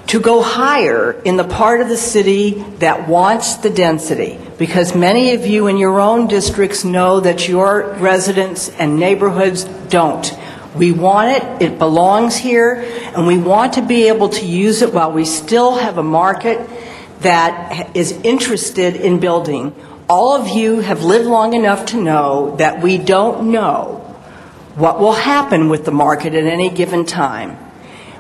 to go higher in the part of the city that wants the density, because many of you in your own districts know that your residents and neighborhoods don't. We want it, it belongs here, and we want to be able to use it while we still have a market that is interested in building. All of you have lived long enough to know that we don't know what will happen with the market at any given time.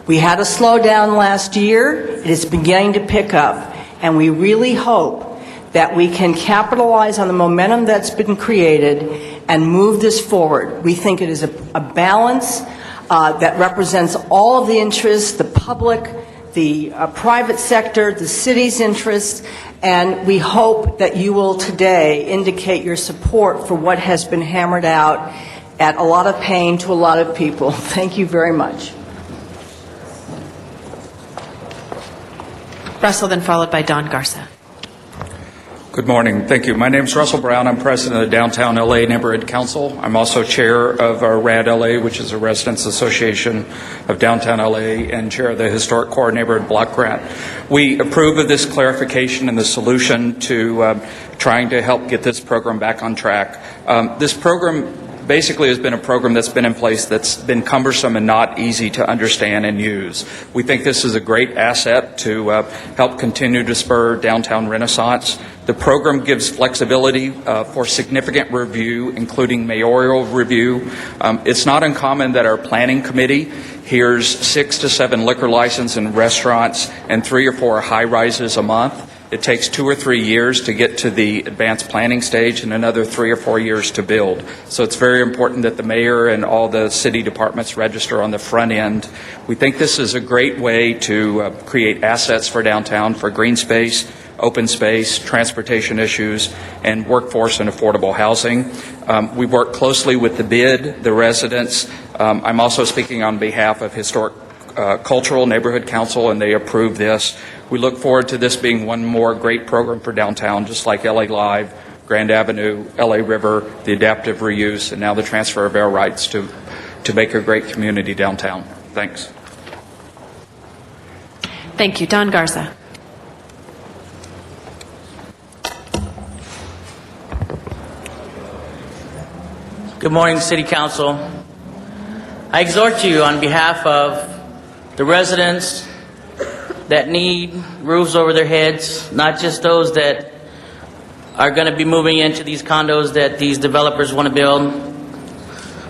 We had a slowdown last year. It is beginning to pick up, and we really hope that we can capitalize on the momentum that's been created and move this forward. We think it is a balance that represents all of the interests, the public, the private sector, the city's interests, and we hope that you will today indicate your support for what has been hammered out at a lot of pain to a lot of people. Thank you very much. Russell, then followed by Don Garza. Good morning. Thank you. My name is Russell Brown. I'm president of the Downtown LA Neighborhood Council. I'm also chair of RAD LA, which is a Residents Association of Downtown LA, and chair of the Historic Core Neighborhood Block Grant. We approve of this clarification and the solution to trying to help get this program back on track. This program basically has been a program that's been in place that's been cumbersome and not easy to understand and use. We think this is a great asset to help continue to spur downtown renaissance. The program gives flexibility for significant review, including mayoral review. It's not uncommon that our planning committee hears 6 to 7 liquor license and restaurants and 3 or 4 high-rises a month. It takes 2 or 3 years to get to the advanced planning stage and another 3 or 4 years to build. So it's very important that the mayor and all the city departments register on the front end. We think this is a great way to create assets for downtown for green space, open space, transportation issues, and workforce and affordable housing. We work closely with the BID, the residents. I'm also speaking on behalf of Historic Cultural Neighborhood Council, and they approve this. We look forward to this being one more great program for downtown, just like LA Live, Grand Avenue, LA River, the adaptive reuse, and now the transfer of air rights to make a great community downtown. Thanks. Thank you. Don Garza. Good morning, City Council. I exhort you on behalf of the residents that need roofs over their heads, not just those that are going to be moving into these condos that these developers want to build.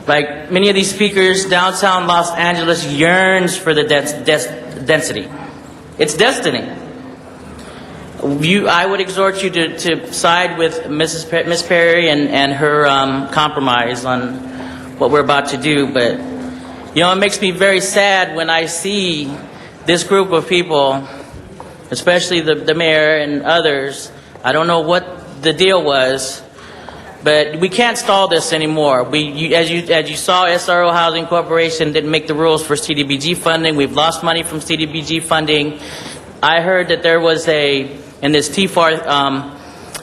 Like many of these speakers, downtown Los Angeles yearns for the density. It's destiny. I would exhort you to side with Miss Perry and her compromise on what we're about to do. But, you know, it makes me very sad when I see this group of people, especially the mayor and others. I don't know what the deal was, but we can't stall this anymore. As you saw, SRO Housing Corporation didn't make the rules for CDBG funding. We've lost money from CDBG funding. I heard that there was in this TFAR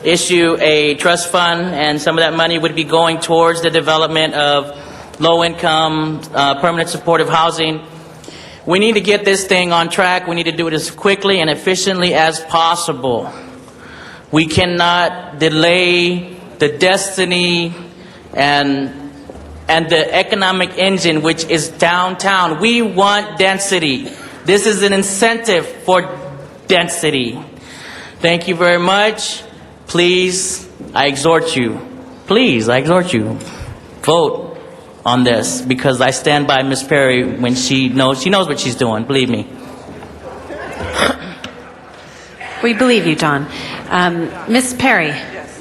issue, a trust fund, and some of that money would be going towards the development of low-income, permanent supportive housing. We need to get this thing on track. We need to do it as quickly and efficiently as possible. We cannot delay the destiny and the economic engine, which is downtown. We want density. This is an incentive for density. Thank you very much. Please, I exhort you, vote on this, because I stand by Ms. Perry when she knows what she's doing, believe me. We believe you, Don. Ms. Perry. Yes.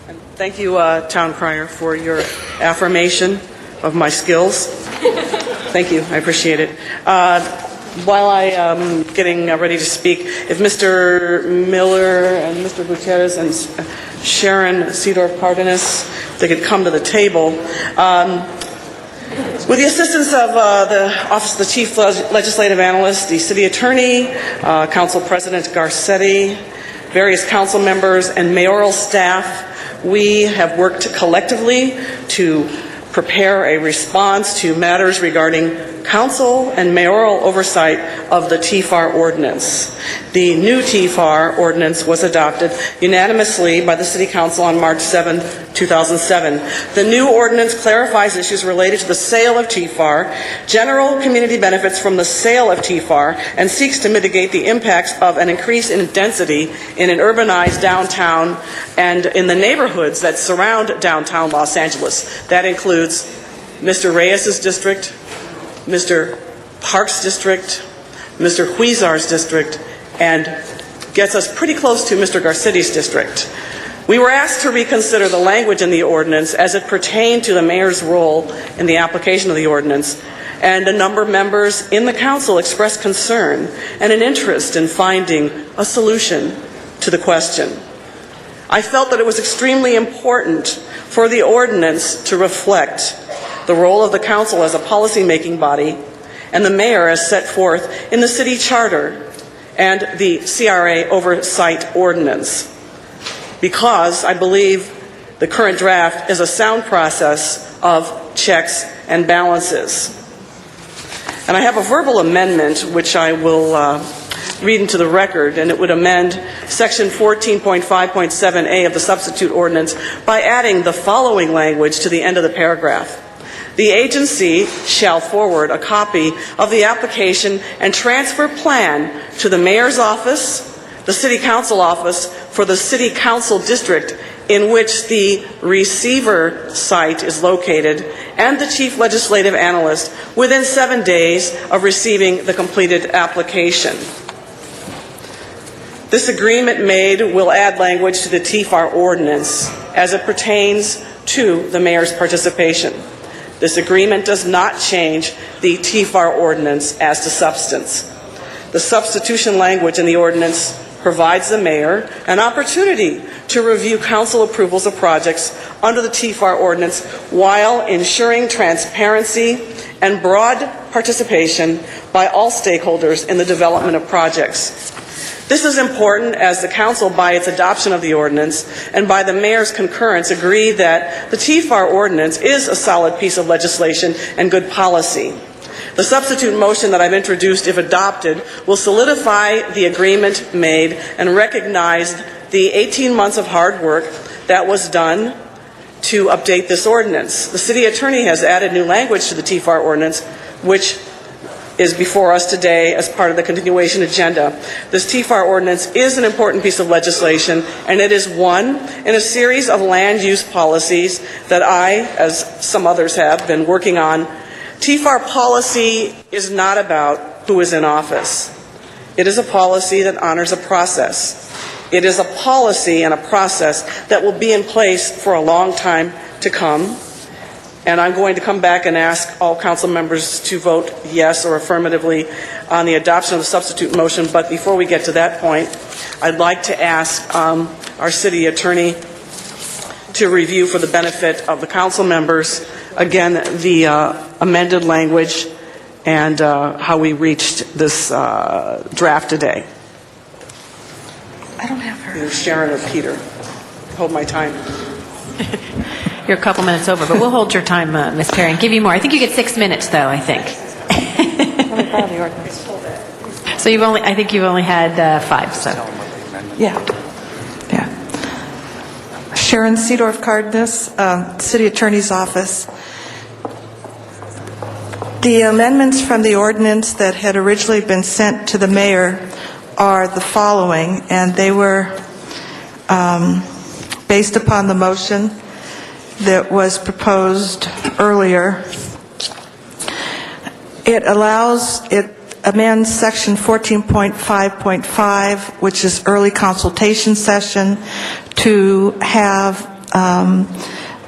And thank you, Town Crier, for your affirmation of my skills. Thank you. I appreciate it. While I am getting ready to speak, if Mr. Miller and Mr. Gutierrez and Sharon Seedorf Cardenas, they could come to the table. With the assistance of the Office of the Chief Legislative Analyst, the City Attorney, Council President Garcetti, various council members, and mayoral staff, we have worked collectively to prepare a response to matters regarding council and mayoral oversight of the TFAR ordinance. The new TFAR ordinance was adopted unanimously by the City Council on March 7, 2007. The new ordinance clarifies issues related to the sale of TFAR, general community benefits from the sale of TFAR, and seeks to mitigate the impacts of an increase in density in an urbanized downtown and in the neighborhoods that surround downtown Los Angeles. That includes Mr. Reyes's district, Mr. Park's district, Mr. Huizar's district, and gets us pretty close to Mr. Garcetti's district. We were asked to reconsider the language in the ordinance as it pertained to the mayor's role in the application of the ordinance, and a number of members in the council expressed concern and an interest in finding a solution to the question. I felt that it was extremely important for the ordinance to reflect the role of the council as a policy-making body and the mayor as set forth in the city charter and the CRA oversight ordinance, because I believe the current draft is a sound process of checks and balances. And I have a verbal amendment which I will read into the record, and it would amend Section 14.5.7a of the substitute ordinance by adding the following language to the end of the paragraph. The agency shall forward a copy of the application and transfer plan to the mayor's office, the city council office for the city council district in which the receiver site is located, and the chief legislative analyst within 7 days of receiving the completed application. This agreement made will add language to the TFAR ordinance as it pertains to the mayor's participation. This agreement does not change the TFAR ordinance as to substance. The substitution language in the ordinance provides the mayor an opportunity to review council approvals of projects under the TFAR ordinance while ensuring transparency and broad participation by all stakeholders in the development of projects. This is important as the council, by its adoption of the ordinance and by the mayor's concurrence, agreed that the TFAR ordinance is a solid piece of legislation and good policy. The substitute motion that I've introduced, if adopted, will solidify the agreement made and recognize the 18 months of hard work that was done to update this ordinance. The city attorney has added new language to the TFAR ordinance, which is before us today as part of the continuation agenda. This TFAR ordinance is an important piece of legislation, and it is one in a series of land use policies that I, as some others have, been working on. TFAR policy is not about who is in office. It is a policy that honors a process. It is a policy and a process that will be in place for a long time to come. And I'm going to come back and ask all council members to vote yes or affirmatively on the adoption of the substitute motion. But before we get to that point, I'd like to ask our city attorney to review for the benefit of the council members, again, the amended language and how we reached this draft today. I don't have her. Either Sharon or Peter. Hold my time. You're a couple minutes over, but we'll hold your time, Ms. Perry, and give you more. I think you get 6 minutes, though, I think. So I think you've only had 5, so. Yeah. Sharon Seedorf Cardenas, City Attorney's Office. The amendments from the ordinance that had originally been sent to the mayor are the following, and they were based upon the motion that was proposed earlier. It amends section 14.5.5, which is early consultation session, to have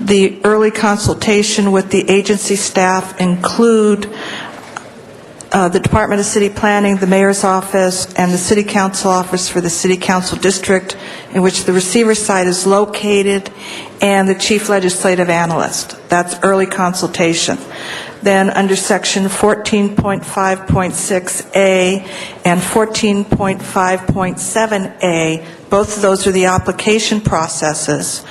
the early consultation with the agency staff include the Department of City Planning, the Mayor's Office, and the City Council Office for the City Council District in which the receiver site is located, and the Chief Legislative Analyst. That's early consultation. Then under section 14.5.6A and 14.5.7A, both of those are the application processes.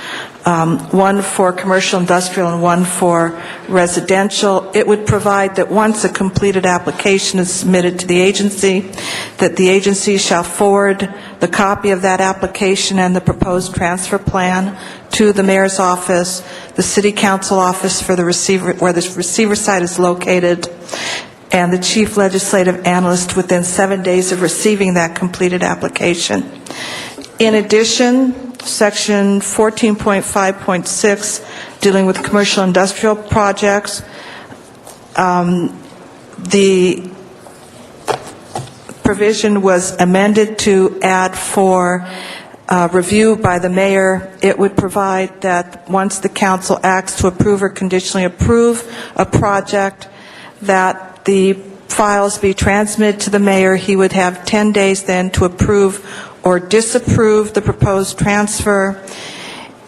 one for commercial industrial and one for residential. It would provide that once a completed application is submitted to the agency, that the agency shall forward the copy of that application and the proposed transfer plan to the mayor's office, the city council office for the receiver, where the receiver site is located, and the chief legislative analyst within 7 days of receiving that completed application. In addition, Section 14.5.6, dealing with commercial industrial projects, the provision was amended to add for review by the mayor. It would provide that once the council acts to approve or conditionally approve a project, that the files be transmitted to the mayor. He would have 10 days then to approve or disapprove the proposed transfer.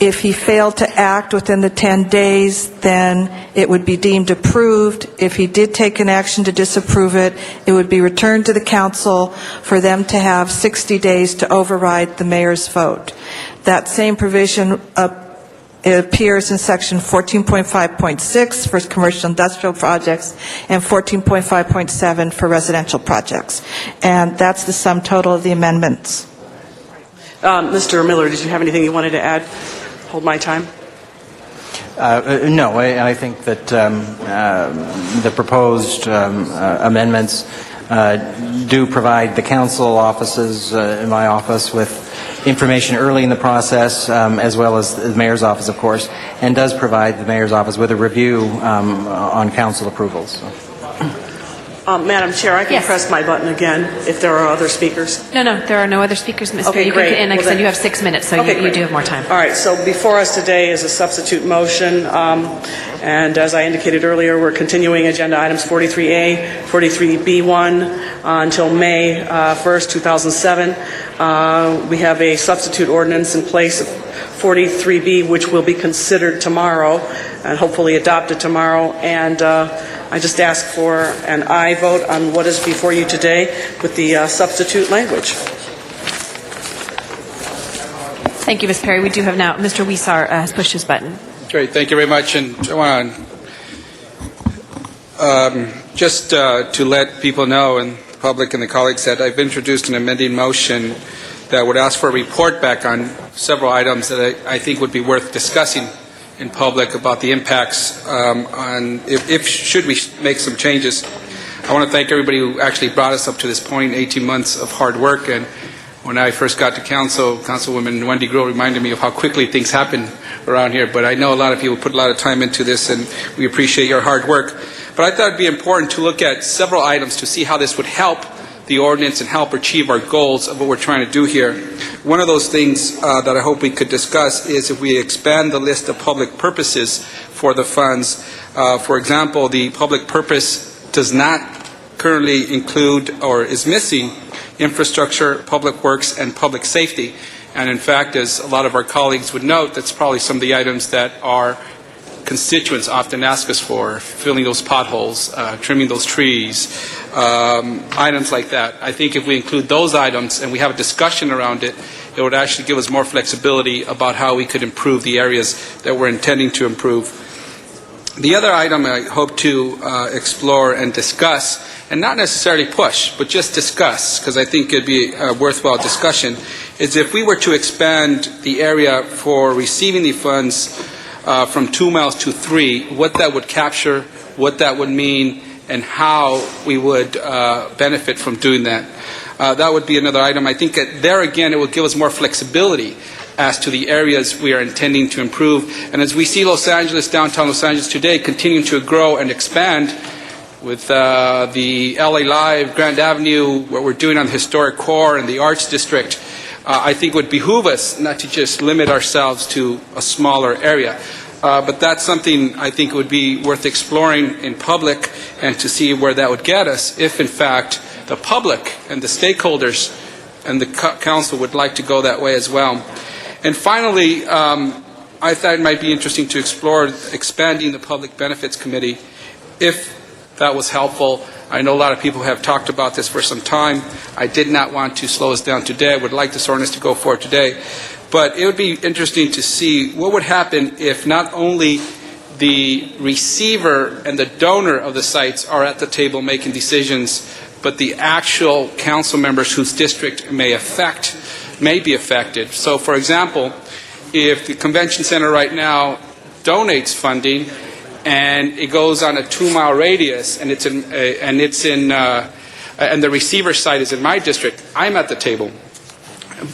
If he failed to act within the 10 days, then it would be deemed approved. If he did take an action to disapprove it, it would be returned to the council for them to have 60 days to override the mayor's vote. That same provision it appears in Section 14.5.6 for commercial industrial projects and 14.5.7 for residential projects. And that's the sum total of the amendments. Mr. Miller, did you have anything you wanted to add? Hold my time. No, I think that the proposed amendments do provide the council offices, in my office, with information early in the process, as well as the mayor's office, of course, and does provide the mayor's office with a review on council approvals. So. Madam Chair, I can press my button again if there are other speakers. No, there are no other speakers, Ms. Okay, Perry. great. And like I said, you have 6 minutes, so you do have more time. All right, so before us today is a substitute motion, and as I indicated earlier, we're continuing agenda items 43A, 43B1 until May 1st, 2007. We have a substitute ordinance in place, 43B, which will be considered tomorrow and hopefully adopted tomorrow, and I just ask for an aye vote on what is before you today with the substitute language. Thank you, Ms. Perry. We do have now, Mr. Wiesar has pushed his button. Great, thank you very much. And I want to just to let people know, and the public and the colleagues, that I've introduced an amending motion that would ask for a report back on several items that I think would be worth discussing in public about the impacts on if should we make some changes. I want to thank everybody who actually brought us up to this point, 18 months of hard work. And when I first got to council, Councilwoman Wendy Grill reminded me of how quickly things happen around here. But I know a lot of people put a lot of time into this, and we appreciate your hard work. But I thought it would be important to look at several items to see how this would help the ordinance and help achieve our goals of what we're trying to do here. One of those things that I hope we could discuss is if we expand the list of public purposes for the funds. For example, the public purpose does not currently include or is missing infrastructure, public works, and public safety. And in fact, as a lot of our colleagues would note, that's probably some of the items that our constituents often ask us for, filling those potholes, trimming those trees, items like that. I think if we include those items and we have a discussion around it, it would actually give us more flexibility about how we could improve the areas that we're intending to improve. The other item I hope to explore and discuss, and not necessarily push, but just discuss, because I think it'd be a worthwhile discussion, is if we were to expand the area for receiving the funds from 2 miles to 3, what that would capture, what that would mean, and how we would benefit from doing that. That would be another item. I think that there again it would give us more flexibility as to the areas we are intending to improve. And as we see Los Angeles, downtown Los Angeles today, continuing to grow and expand with the LA Live, Grand Avenue, what we're doing on the historic core and the Arts District, I think would behoove us not to just limit ourselves to a smaller area. But that's something I think would be worth exploring in public and to see where that would get us if, in fact, the public and the stakeholders and the council would like to go that way as well. And finally, I thought it might be interesting to explore expanding the Public Benefits Committee if that was helpful. I know a lot of people have talked about this for some time. I did not want to slow us down today. I would like this ordinance to go forward today. But it would be interesting to see what would happen if not only the receiver and the donor of the sites are at the table making decisions, but the actual council members whose district may be affected. So, for example, if the convention center right now donates funding and it goes on a 2-mile radius and and the receiver site is in my district, I'm at the table.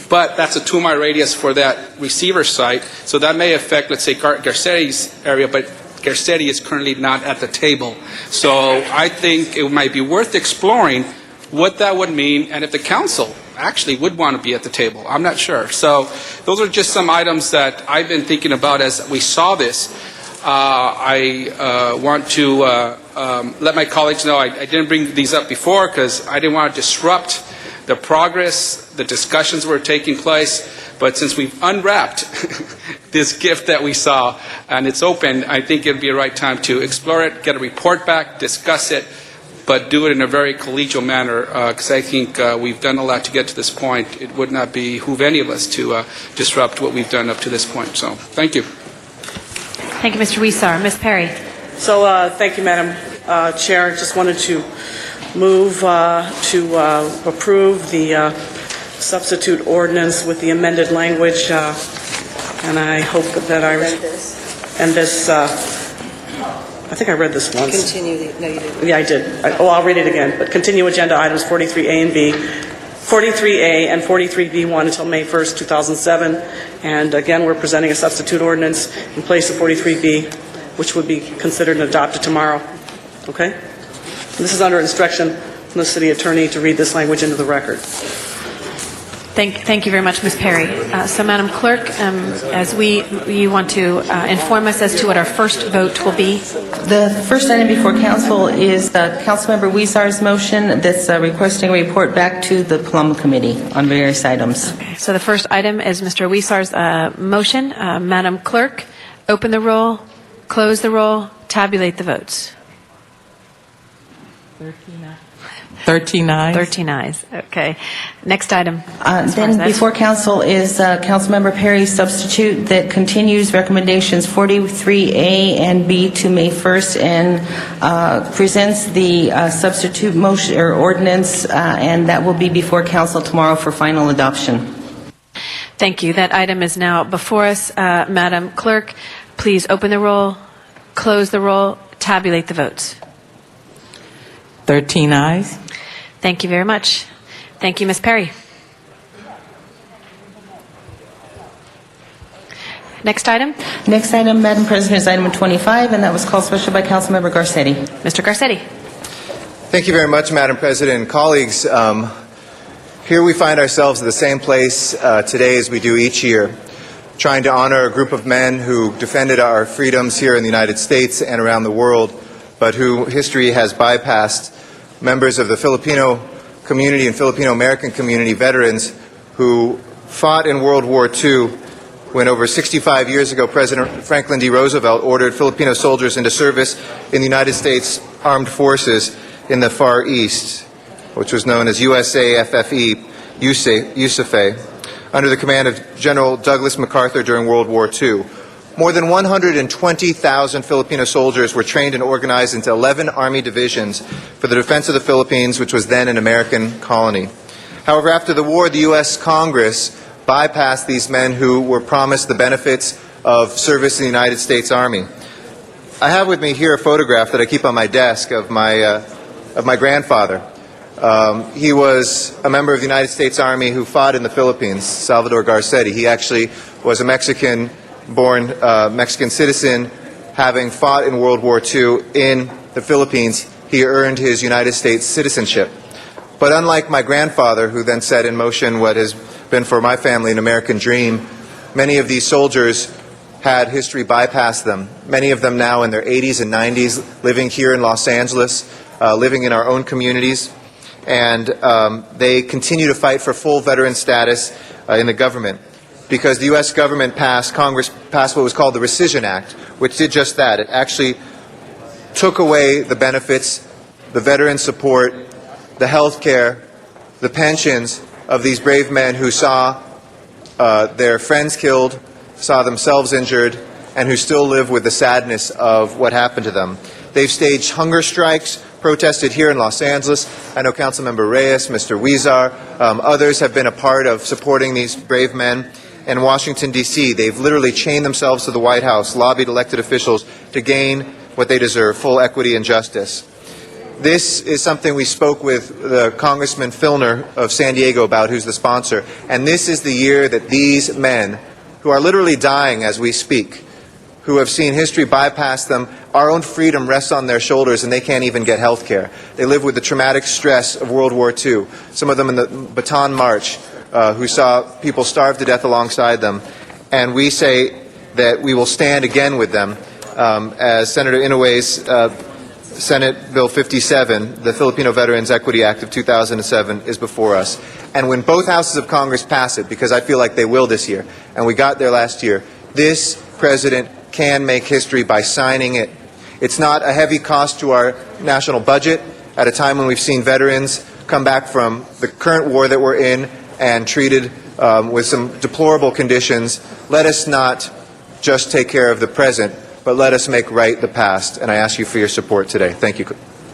But that's a 2-mile radius for that receiver site, so that may affect, let's say, Garcetti's area, but Garcetti is currently not at the table. So I think it might be worth exploring what that would mean, and if the council actually would want to be at the table. I'm not sure. So those are just some items that I've been thinking about as we saw this. I want to let my colleagues know I didn't bring these up before because I didn't want to disrupt the progress, the discussions were taking place, but since we've unwrapped this gift that we saw and it's open, I think it would be a right time to explore it, get a report back, discuss it, but do it in a very collegial manner because I think we've done a lot to get to this point. It would not behoove any of us to disrupt what we've done up to this point. So thank you. Thank you, Mr. Huizar. Ms. Perry. So thank you, Madam Chair. Just wanted to move to approve the substitute ordinance with the amended language, and I hope that I read this. And this, I think I read this once. No, you didn't. Yeah, I did. I'll read it again. But continue agenda items 43A and B, 43A and 43B1 until May 1st, 2007. And again, we're presenting a substitute ordinance in place of 43B, which would be considered and adopted tomorrow. Okay? And this is under instruction from the city attorney to read this language into the record. Thank you very much, Ms. Perry. So, Madam Clerk, you want to inform us as to what our first vote will be? The first item before council is Councilmember Huizar's motion that's requesting a report back to the Plum Committee on various items. Okay, so the first item is Mr. Huizar's motion. Madam Clerk, open the roll, close the roll, tabulate the votes. 13 ayes. 13 ayes. Okay. Next item. Then before council is Councilmember Perry's substitute that continues recommendations 43A and B to May 1st and presents the substitute motion or ordinance, and that will be before council tomorrow for final adoption. Thank you. That item is now before us. Madam Clerk, please open the roll, close the roll, tabulate the votes. 13 ayes. Thank you very much. Thank you, Ms. Perry. Next item. Next item, Madam President, is item 25, and that was called special by Councilmember Garcetti. Mr. Garcetti. Thank you very much, Madam President and colleagues. Here we find ourselves at the same place today as we do each year, trying to honor a group of men who defended our freedoms here in the United States and around the world, but who history has bypassed. Members of the Filipino community and Filipino American community, veterans who fought in World War II when over 65 years ago President Franklin D. Roosevelt ordered Filipino soldiers into service in the United States Armed Forces in the Far East, which was known as USAFFE, USAFE, under the command of General Douglas MacArthur during World War II. More than 120,000 Filipino soldiers were trained and organized into 11 Army divisions for the defense of the Philippines, which was then an American colony. However, after the war, the U.S. Congress bypassed these men who were promised the benefits of service in the United States Army. I have with me here a photograph that I keep on my desk of my grandfather. He was a member of the United States Army who fought in the Philippines, Salvador Garcetti. He actually was a Mexican-born Mexican citizen, having fought in World War II in the Philippines. He earned his United States citizenship. But unlike my grandfather, who then set in motion what has been for my family an American dream, many of these soldiers had history bypass them. Many of them now in their 80s and 90s, living here in Los Angeles, living in our own communities. And they continue to fight for full veteran status in the government, because the U.S. government Congress passed what was called the Rescission Act, which did just that. It actually took away the benefits, the veteran support, the health care, the pensions of these brave men who saw their friends killed, saw themselves injured, and who still live with the sadness of what happened to them. They've staged hunger strikes, protested here in Los Angeles. I know Councilmember Reyes, Mr. Huizar, others have been a part of supporting these brave men. In Washington, D.C., they've literally chained themselves to the White House, lobbied elected officials to gain what they deserve, full equity and justice. This is something we spoke with the Congressman Filner of San Diego about, who's the sponsor, and this is the year that these men, who are literally dying as we speak, who have seen history bypass them, our own freedom rests on their shoulders and they can't even get health care. They live with the traumatic stress of World War II, some of them in the Bataan March, who saw people starve to death alongside them. And we say that we will stand again with them as Senator Inouye's Senate Bill 57, the Filipino Veterans Equity Act of 2007, is before us. And when both houses of Congress pass it, because I feel like they will this year, and we got there last year, this president can make history by signing it. It's not a heavy cost to our national budget at a time when we've seen veterans come back from the current war that we're in and treated with some deplorable conditions. Let us not just take care of the present, but let us make right the past. And I ask you for your support today. Thank you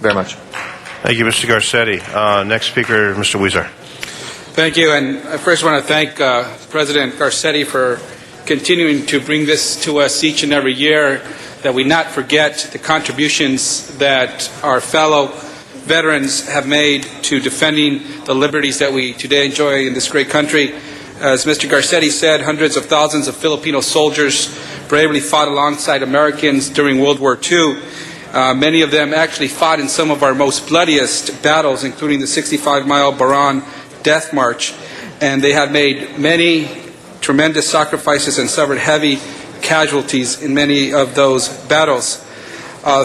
very much. Thank you, Mr. Garcetti. Next speaker, Mr. Huizar. Thank you, and I first want to thank President Garcetti for continuing to bring this to us each and every year, that we not forget the contributions that our fellow veterans have made to defending the liberties that we today enjoy in this great country. As Mr. Garcetti said, hundreds of thousands of Filipino soldiers bravely fought alongside Americans during World War II. Many of them actually fought in some of our most bloodiest battles, including the 65-mile Baran Death March. And they have made many tremendous sacrifices and suffered heavy casualties in many of those battles.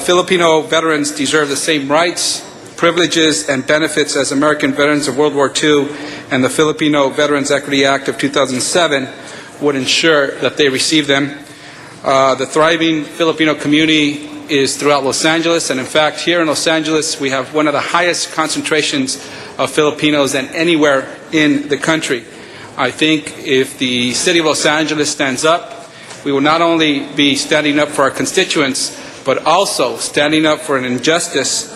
Filipino veterans deserve the same rights, privileges, and benefits as American veterans of World War II, and the Filipino Veterans Equity Act of 2007 would ensure that they receive them. The thriving Filipino community is throughout Los Angeles, and in fact, here in Los Angeles, we have one of the highest concentrations of Filipinos than anywhere in the country. I think if the city of Los Angeles stands up, we will not only be standing up for our constituents, but also standing up for an injustice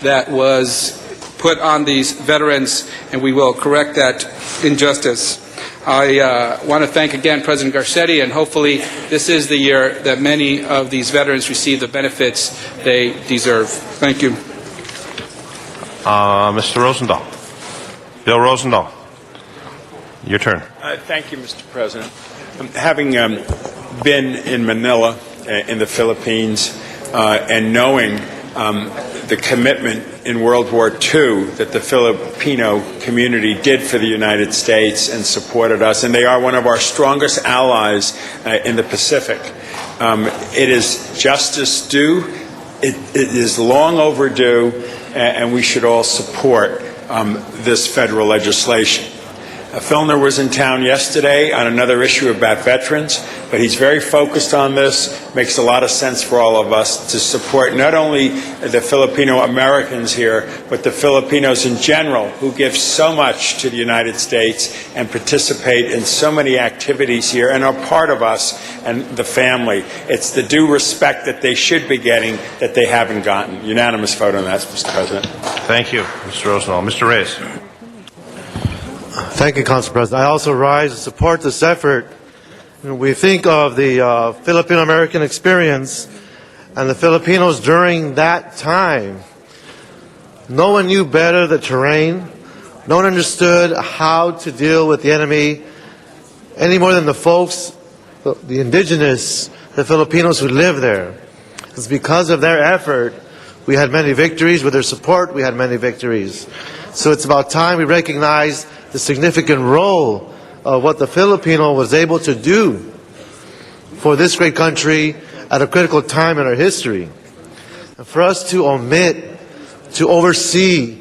that was put on these veterans, and we will correct that injustice. I want to thank again President Garcetti, and hopefully this is the year that many of these veterans receive the benefits they deserve. Thank you. Mr. Rosendahl. Bill Rosendahl. Your turn. Thank you, Mr. President. Having been in Manila, in the Philippines, and knowing the commitment in World War II that the Filipino community did for the United States and supported us, and they are one of our strongest allies in the Pacific. It is justice due. It is long overdue, and we should all support this federal legislation. Filner was in town yesterday on another issue about veterans, but he's very focused on this. Makes a lot of sense for all of us to support not only the Filipino Americans here, but the Filipinos in general who give so much to the United States and participate in so many activities here and are part of us and the family. It's the due respect that they should be getting that they haven't gotten. Unanimous vote on that, Mr. President. Thank you, Mr. Rosendahl. Mr. Reyes. Thank you, Council President. I also rise to support this effort. We think of the Filipino-American experience and the Filipinos during that time. No one knew better the terrain. No one understood how to deal with the enemy any more than the folks, the indigenous, the Filipinos who live there. It's because of their effort we had many victories. With their support, we had many victories. So it's about time we recognize the significant role of what the Filipino was able to do for this great country at a critical time in our history. And for us to omit, to oversee,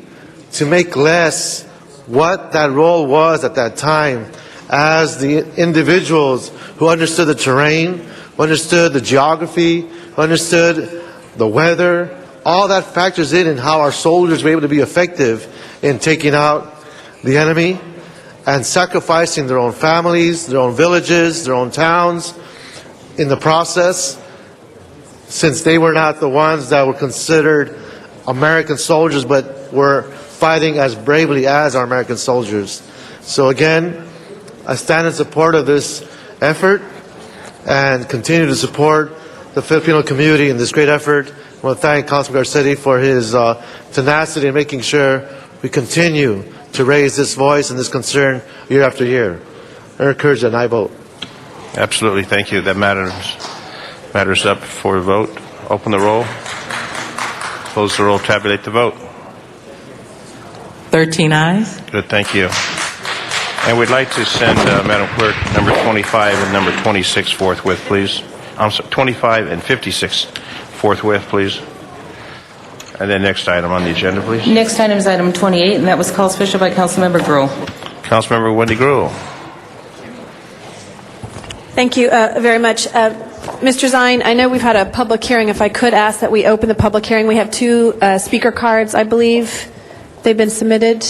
to make less what that role was at that time as the individuals who understood the terrain, who understood the geography, who understood the weather, all that factors in how our soldiers were able to be effective in taking out the enemy. and sacrificing their own families, their own villages, their own towns in the process, since they were not the ones that were considered American soldiers, but were fighting as bravely as our American soldiers. So again, I stand in support of this effort and continue to support the Filipino community in this great effort. I want to thank Councilman Garcetti for his tenacity in making sure we continue to raise this voice and this concern year after year. I encourage that I vote. Absolutely, thank you. That matters up for a vote. Open the roll. Close the roll. Tabulate the vote. 13 ayes. Good, thank you. And we'd like to send, Madam Clerk, number 25 and number 26 forthwith, please. I'm sorry, 25 and 56 forthwith, please. And then next item on the agenda, please. Next item is item 28, and that was called special by Councilmember Gruhl. Councilmember Wendy Gruhl. Thank you very much. Mr. Zine, I know we've had a public hearing. If I could ask that we open the public hearing. We have two speaker cards, I believe. They've been submitted.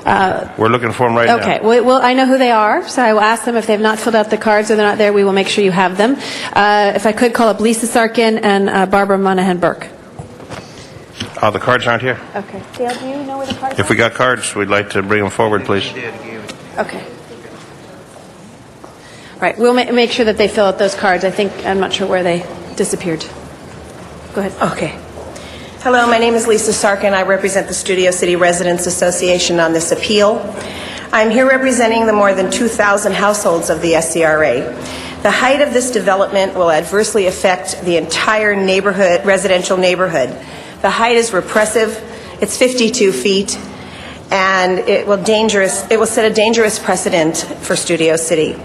We're looking for them right now. Okay. Well, I know who they are, so I will ask them if they've not filled out the cards or they're not there. We will make sure you have them. If I could call up Lisa Sarkin and Barbara Monahan Burke. The cards aren't here. Okay. Dale, do you know where the cards If we got cards, we'd like to bring them forward, please. Okay. Right. We'll make sure that they fill out those cards. I'm not sure where they disappeared. Go ahead. Okay. Hello, my name is Lisa Sarkin. I represent the Studio City Residents Association on this appeal. I'm here representing the more than 2,000 households of the SCRA. The height of this development will adversely affect the entire neighborhood, residential neighborhood. The height is repressive. It's 52 feet, and it will set a dangerous precedent for Studio City.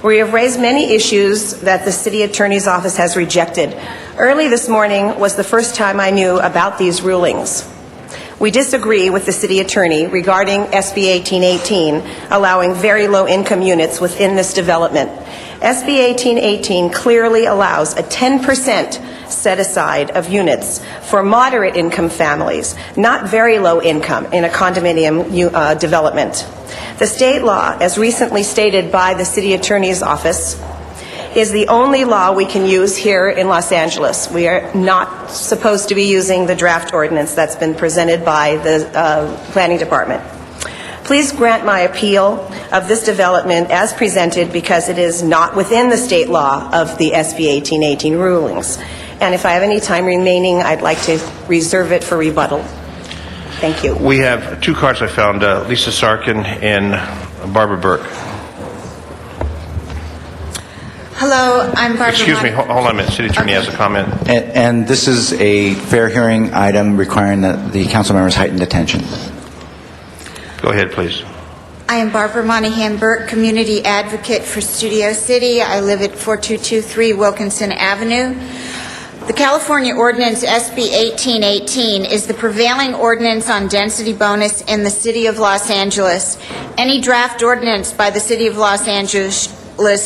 We have raised many issues that the City Attorney's Office has rejected. Early this morning was the first time I knew about these rulings. We disagree with the City Attorney regarding SB 1818 allowing very low-income units within this development. SB 1818 clearly allows a 10% set-aside of units for moderate-income families, not very low income, in a condominium development. The state law, as recently stated by the City Attorney's Office, is the only law we can use here in Los Angeles. We are not supposed to be using the draft ordinance that's been presented by the Planning Department. Please grant my appeal of this development as presented because it is not within the state law of the SB 1818 rulings. And if I have any time remaining, I'd like to reserve it for rebuttal. Thank you. We have two cards I found, Lisa Sarkin and Barbara Burke. Hello, I'm Barbara. Excuse me, hold on a minute. City Attorney has a comment. And this is a fair hearing item requiring the council members' heightened attention. Go ahead, please. I am Barbara Monahan Burke, community advocate for Studio City. I live at 4223 Wilkinson Avenue. The California Ordinance SB 1818 is the prevailing ordinance on density bonus in the City of Los Angeles. Any draft ordinance by the City of Los Angeles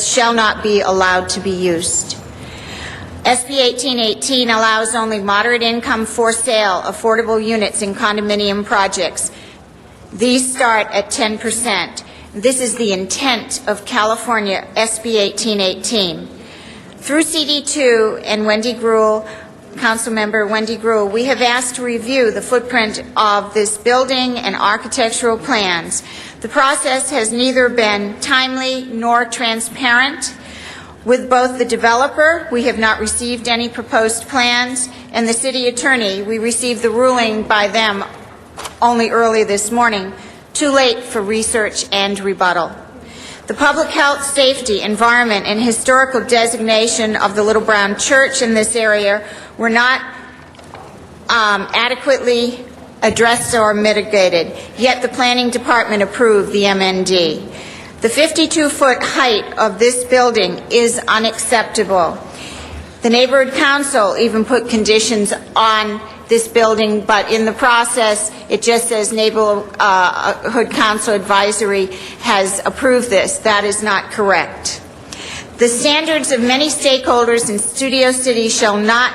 shall not be allowed to be used. SB 1818 allows only moderate income for sale affordable units in condominium projects. These start at 10%. This is the intent of California SB 1818. Through CD2 and Wendy Gruhl, Councilmember Wendy Gruhl, we have asked to review the footprint of this building and architectural plans. The process has neither been timely nor transparent. With both the developer, we have not received any proposed plans, and the city attorney, we received the ruling by them only early this morning, too late for research and rebuttal. The public health, safety, environment, and historical designation of the Little Brown Church in this area were not adequately addressed or mitigated, yet the Planning Department approved the MND. The 52-foot height of this building is unacceptable. The Neighborhood Council even put conditions on this building, but in the process, it just says Neighborhood Council Advisory has approved this. That is not correct. The standards of many stakeholders in Studio City shall not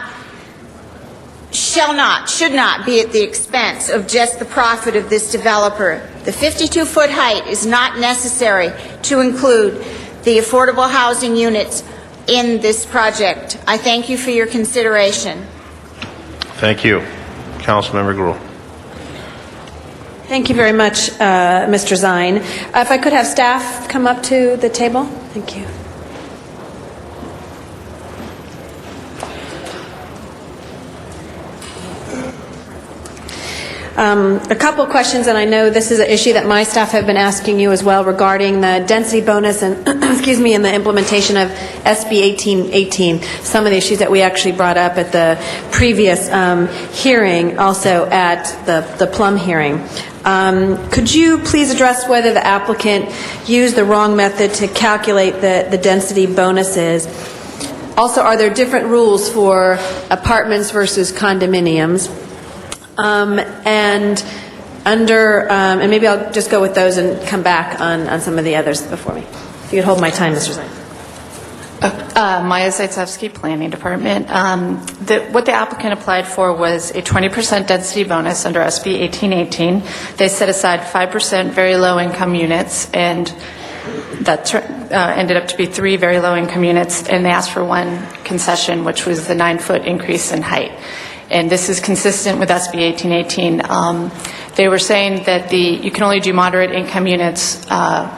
should not be at the expense of just the profit of this developer. The 52-foot height is not necessary to include the affordable housing units in this project. I thank you for your consideration. Thank you. Councilmember Grue. Thank you very much, Mr. Zine. If I could have staff come up to the table. Thank you. A couple of questions, and I know this is an issue that my staff have been asking you as well regarding the density bonus and, excuse me, and the implementation of SB 1818. Some of the issues that we actually brought up at the previous hearing, also at the Plum hearing. Could you please address whether the applicant used the wrong method to calculate the density bonuses? Also, are there different rules for apartments versus condominiums? And maybe I'll just go with those and come back on some of the others before me. If you could hold my time, Mr. Zine. Maya Zaitsevsky, Planning Department. What the applicant applied for was a 20% density bonus under SB 1818. They set aside 5% very low-income units, and that ended up to be 3 very low-income units, and they asked for one concession, which was the 9-foot increase in height. And this is consistent with SB 1818. They were saying that you can only do moderate income units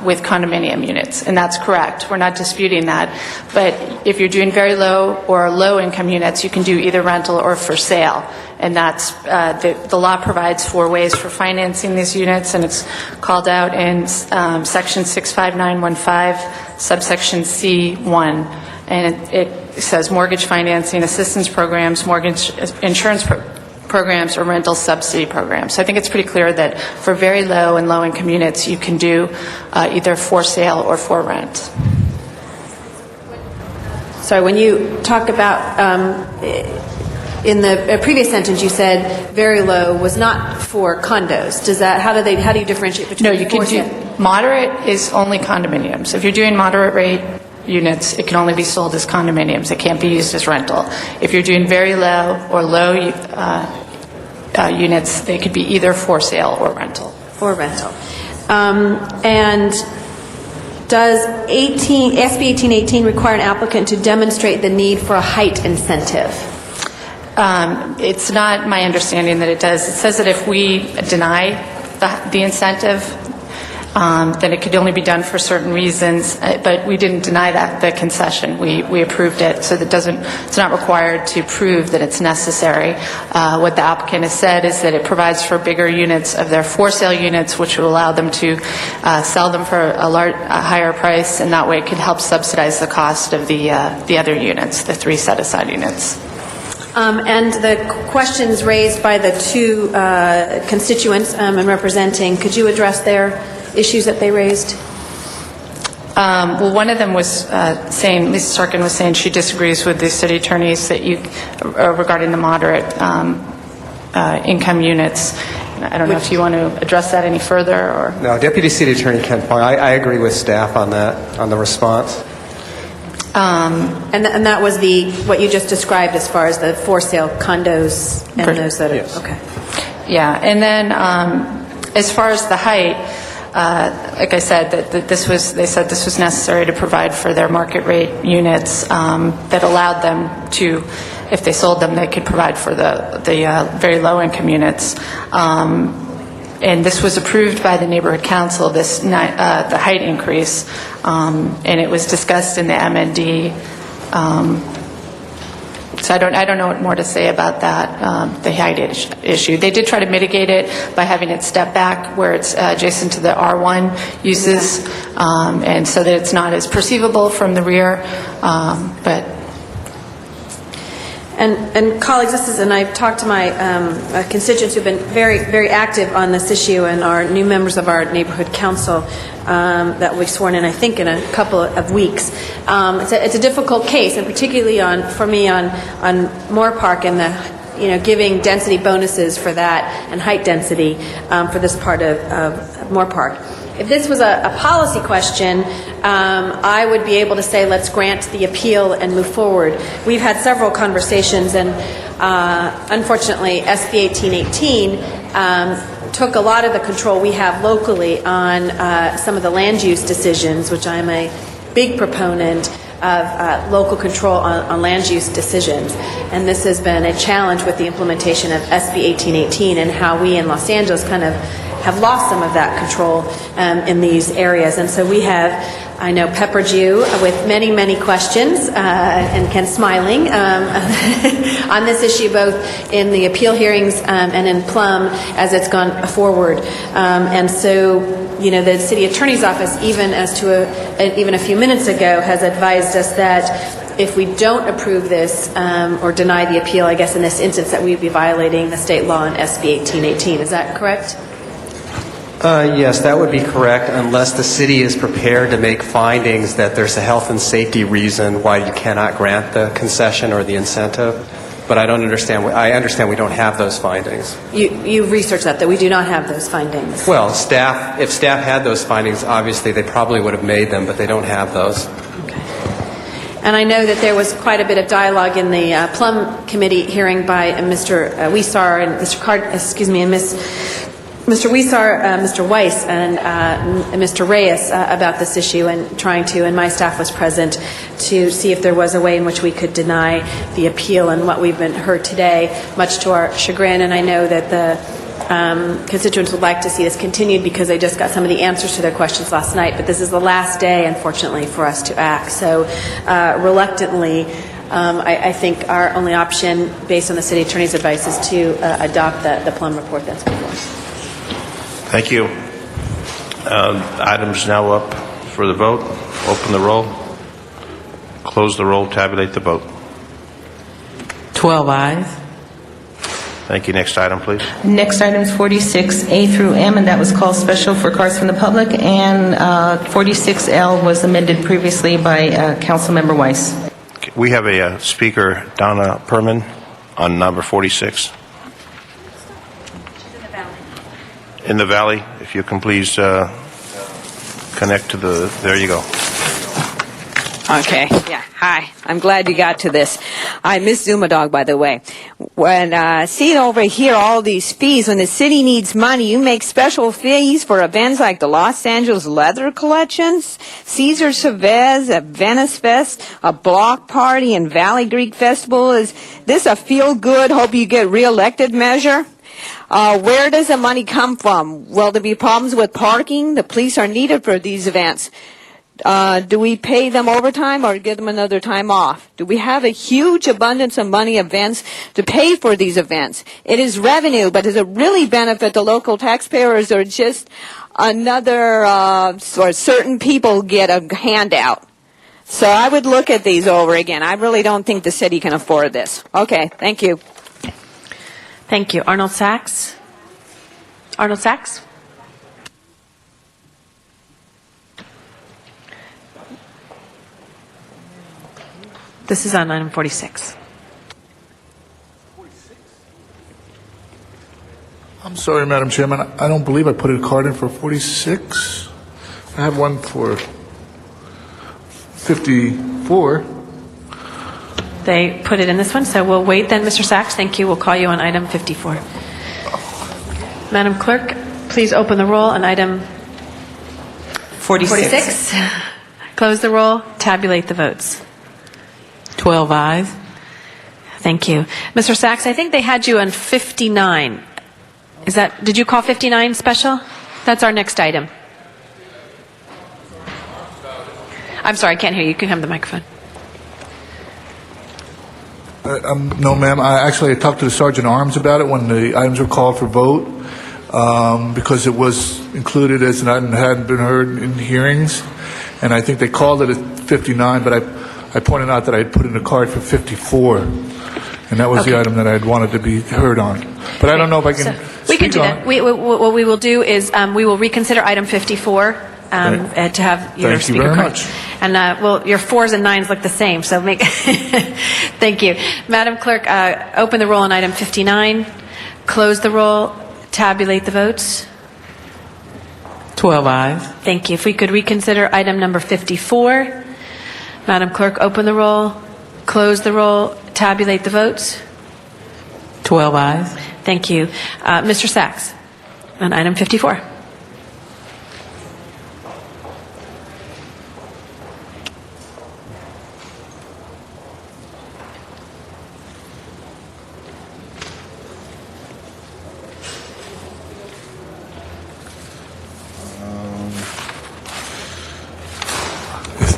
with condominium units, and that's correct. We're not disputing that. But if you're doing very low or low income units, you can do either rental or for sale. And that's the law provides 4 ways for financing these units, and it's called out in Section 65915, subsection C1. And it says mortgage financing assistance programs, mortgage insurance programs, or rental subsidy programs. So I think it's pretty clear that for very low and low income units, you can do either for sale or for rent. Sorry, when you talk about, in the previous sentence you said very low was not for condos. How do you differentiate between? No, you can do, moderate is only condominiums. If you're doing moderate rate units, it can only be sold as condominiums. It can't be used as rental. If you're doing very low or low units, they could be either for sale or rental. Or rental. And does SB 1818 require an applicant to demonstrate the need for a height incentive? It's not my understanding that it does. It says that if we deny the incentive, then it could only be done for certain reasons, but we didn't deny the concession. We approved it, so it's not required to prove that it's necessary. What the applicant has said is that it provides for bigger units of their for sale units, which would allow them to sell them for a higher price, and that way it could help subsidize the cost of the other units, the 3 set aside units. And the questions raised by the 2 constituents and representing, could you address their issues that they raised? Well, one of them was saying, Lisa Sarkin was saying she disagrees with the city attorneys that regarding the moderate income units. I don't know if you want to address that any further, or no. Deputy City Attorney Ken Pong, I agree with staff on that, on the response. And that was what you just described as far as the for sale condos and those that are yes. Okay. Yeah, and then as far as the height, like I said, they said this was necessary to provide for their market rate units that allowed them to, if they sold them, they could provide for the very low income units. And this was approved by the neighborhood council, the height increase, and it was discussed in the MND. So I don't know what more to say about that, the height issue. They did try to mitigate it by having it step back where it's adjacent to the R1 uses, and so that it's not as perceivable from the rear, but. And colleagues, and I've talked to my constituents who've been very, very active on this issue, and our new members of our neighborhood council that will be sworn in, I think, in a couple of weeks. It's a difficult case, and particularly for me on Moore Park and the giving density bonuses for that and height density for this part of Moore Park. If this was a policy question, I would be able to say, let's grant the appeal and move forward. We've had several conversations, and unfortunately, SB 1818 took a lot of the control we have locally on some of the land use decisions, which I'm a big proponent of local control on land use decisions. And this has been a challenge with the implementation of SB 1818 and how we in Los Angeles kind of have lost some of that control in these areas. And so we have, I know, peppered you with many, many questions, and Ken smiling, on this issue, both in the appeal hearings and in Plum as it's gone forward. And so, you know, the city attorney's office, even a few minutes ago, has advised us that if we don't approve this or deny the appeal, I guess in this instance, that we'd be violating the state law in SB 1818. Is that correct? Yes, that would be correct, unless the city is prepared to make findings that there's a health and safety reason why you cannot grant the concession or the incentive. But I don't understand. I understand we don't have those findings. You researched that we do not have those findings. Well, if staff had those findings, obviously they probably would have made them, but they don't have those. And I know that there was quite a bit of dialogue in the Plum Committee hearing by Mr. Weisar and Mr. Weisar, Mr. Weiss, and Mr. Reyes about this issue, and trying to, and my staff was present, to see if there was a way in which we could deny the appeal. And what we've heard today, much to our chagrin, and I know that the constituents would like to see this continued because they just got some of the answers to their questions last night, but this is the last day, unfortunately, for us to act. So reluctantly, I think our only option, based on the city attorney's advice, is to adopt the Plum report that's before us. Thank you. Item's now up for the vote. Open the roll. Close the roll. Tabulate the vote. 12 ayes. Thank you. Next item, please. Next item is 46A through M, and that was called special for cards from the public, and 46L was amended previously by Councilmember Weiss. We have a speaker, Donna Perman, on number 46. In the valley, if you can please connect to there you go. Okay, yeah, hi. I'm glad you got to this. I miss Zuma Dog, by the way. When seeing over here all these fees, when the city needs money, you make special fees for events like the Los Angeles Leather Collections, Cesar Chavez, a Venice Fest, a block party, and Valley Greek Festival. Is this a feel-good, hope you get reelected measure? Where does the money come from? Will there be problems with parking? The police are needed for these events. Do we pay them overtime or give them another time off? Do we have a huge abundance of money events to pay for these events? It is revenue, but does it really benefit the local taxpayers, or just another, or certain people get a handout? So I would look at these over again. I really don't think the city can afford this. Okay, thank you. Thank you. Arnold Sachs? Arnold Sachs? This is on item 46. I'm sorry, Madam Chairman. I don't believe I put a card in for 46. I have one for 54. They put it in this one, so we'll wait then, Mr. Sachs. Thank you. We'll call you on item 54. Madam Clerk, please open the roll on item 46. Close the roll. Tabulate the votes. 12 ayes. Thank you. Mr. Sachs, I think they had you on 59. Did you call 59 special? That's our next item. I'm sorry, I can't hear you. You can have the microphone. No, ma'am. I talked to the Sergeant at Arms about it when the items were called for vote, because it was included as an item that hadn't been heard in hearings, and I think they called it at 59, but I pointed out that I had put in a card for 54, and that was the item that I had wanted to be heard on. But I don't know if I can We can do that. What we will do is we will reconsider item 54 to have your Thank you speaker very card. much. And your 4s and 9s look the same, so make. Thank you, Madam Clerk. Open the roll on item 59. Close the roll. Tabulate the votes. 12 ayes. Thank you. If we could reconsider item number 54. Madam Clerk, open the roll, close the roll, tabulate the votes. 12 ayes. Thank you. Mr. Sachs, on item 54.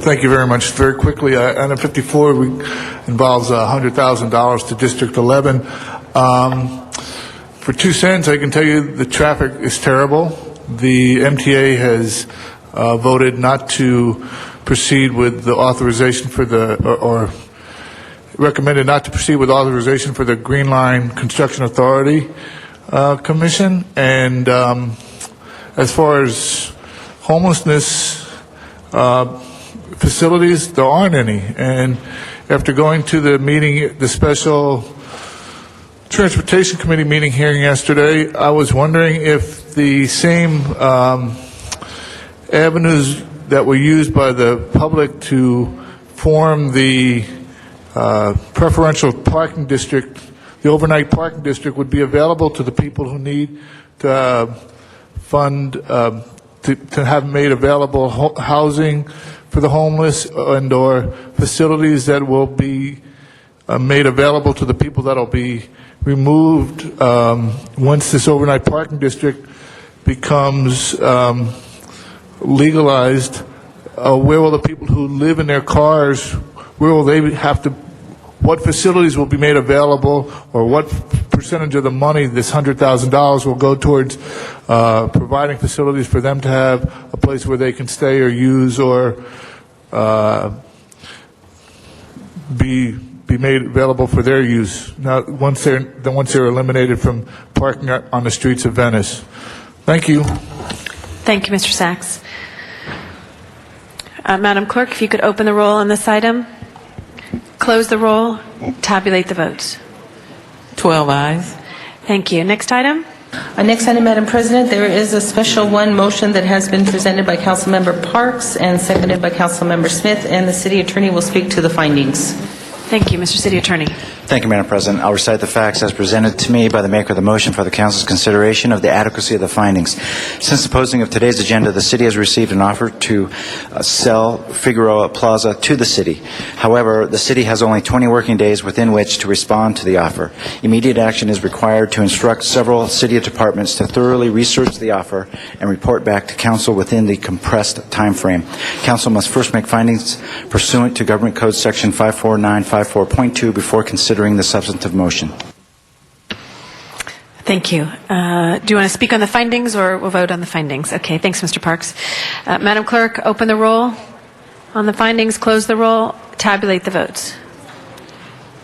Thank you very much. Very quickly, item 54 involves $100,000 to District 11. For 2 cents, I can tell you the traffic is terrible. The MTA has voted not to proceed with the authorization for or recommended not to proceed with authorization for the Green Line Construction Authority Commission. And as far as homelessness, facilities, there aren't any. And after going to the meeting, the special Transportation Committee meeting hearing yesterday, I was wondering if the same avenues that were used by the public to form the preferential parking district, the overnight parking district, would be available to the people who need to fund, to have made available housing for the homeless and or facilities that will be made available to the people that will be removed once this overnight parking district becomes legalized. Where will the people who live in their cars, where will they have to, what facilities will be made available, or what percentage of the money, this $100,000, will go towards providing facilities for them to have a place where they can stay or use or be made available for their use. Now, once they're eliminated from parking on the streets of Venice. Thank you. Thank you, Mr. Sachs. Madam Clerk, if you could open the roll on this item, close the roll, tabulate the votes. 12 ayes. Thank you. Next item. Next item, Madam President, there is a special one motion that has been presented by Councilmember Parks and seconded by Councilmember Smith, and the City Attorney will speak to the findings. Thank you, Mr. City Attorney. Thank you, Madam President. I'll recite the facts as presented to me by the maker of the motion for the Council's consideration of the adequacy of the findings. Since the posting of today's agenda, the City has received an offer to sell Figueroa Plaza to the City. However, the City has only 20 working days within which to respond to the offer. Immediate action is required to instruct several City departments to thoroughly research the offer and report back to Council within the compressed time frame. Council must first make findings pursuant to Government Code Section 54954.2 before considering the substantive motion. Thank you. Do you want to speak on the findings, or we'll vote on the findings? Okay, thanks, Mr. Parks. Madam Clerk, open the roll on the findings, close the roll, tabulate the votes.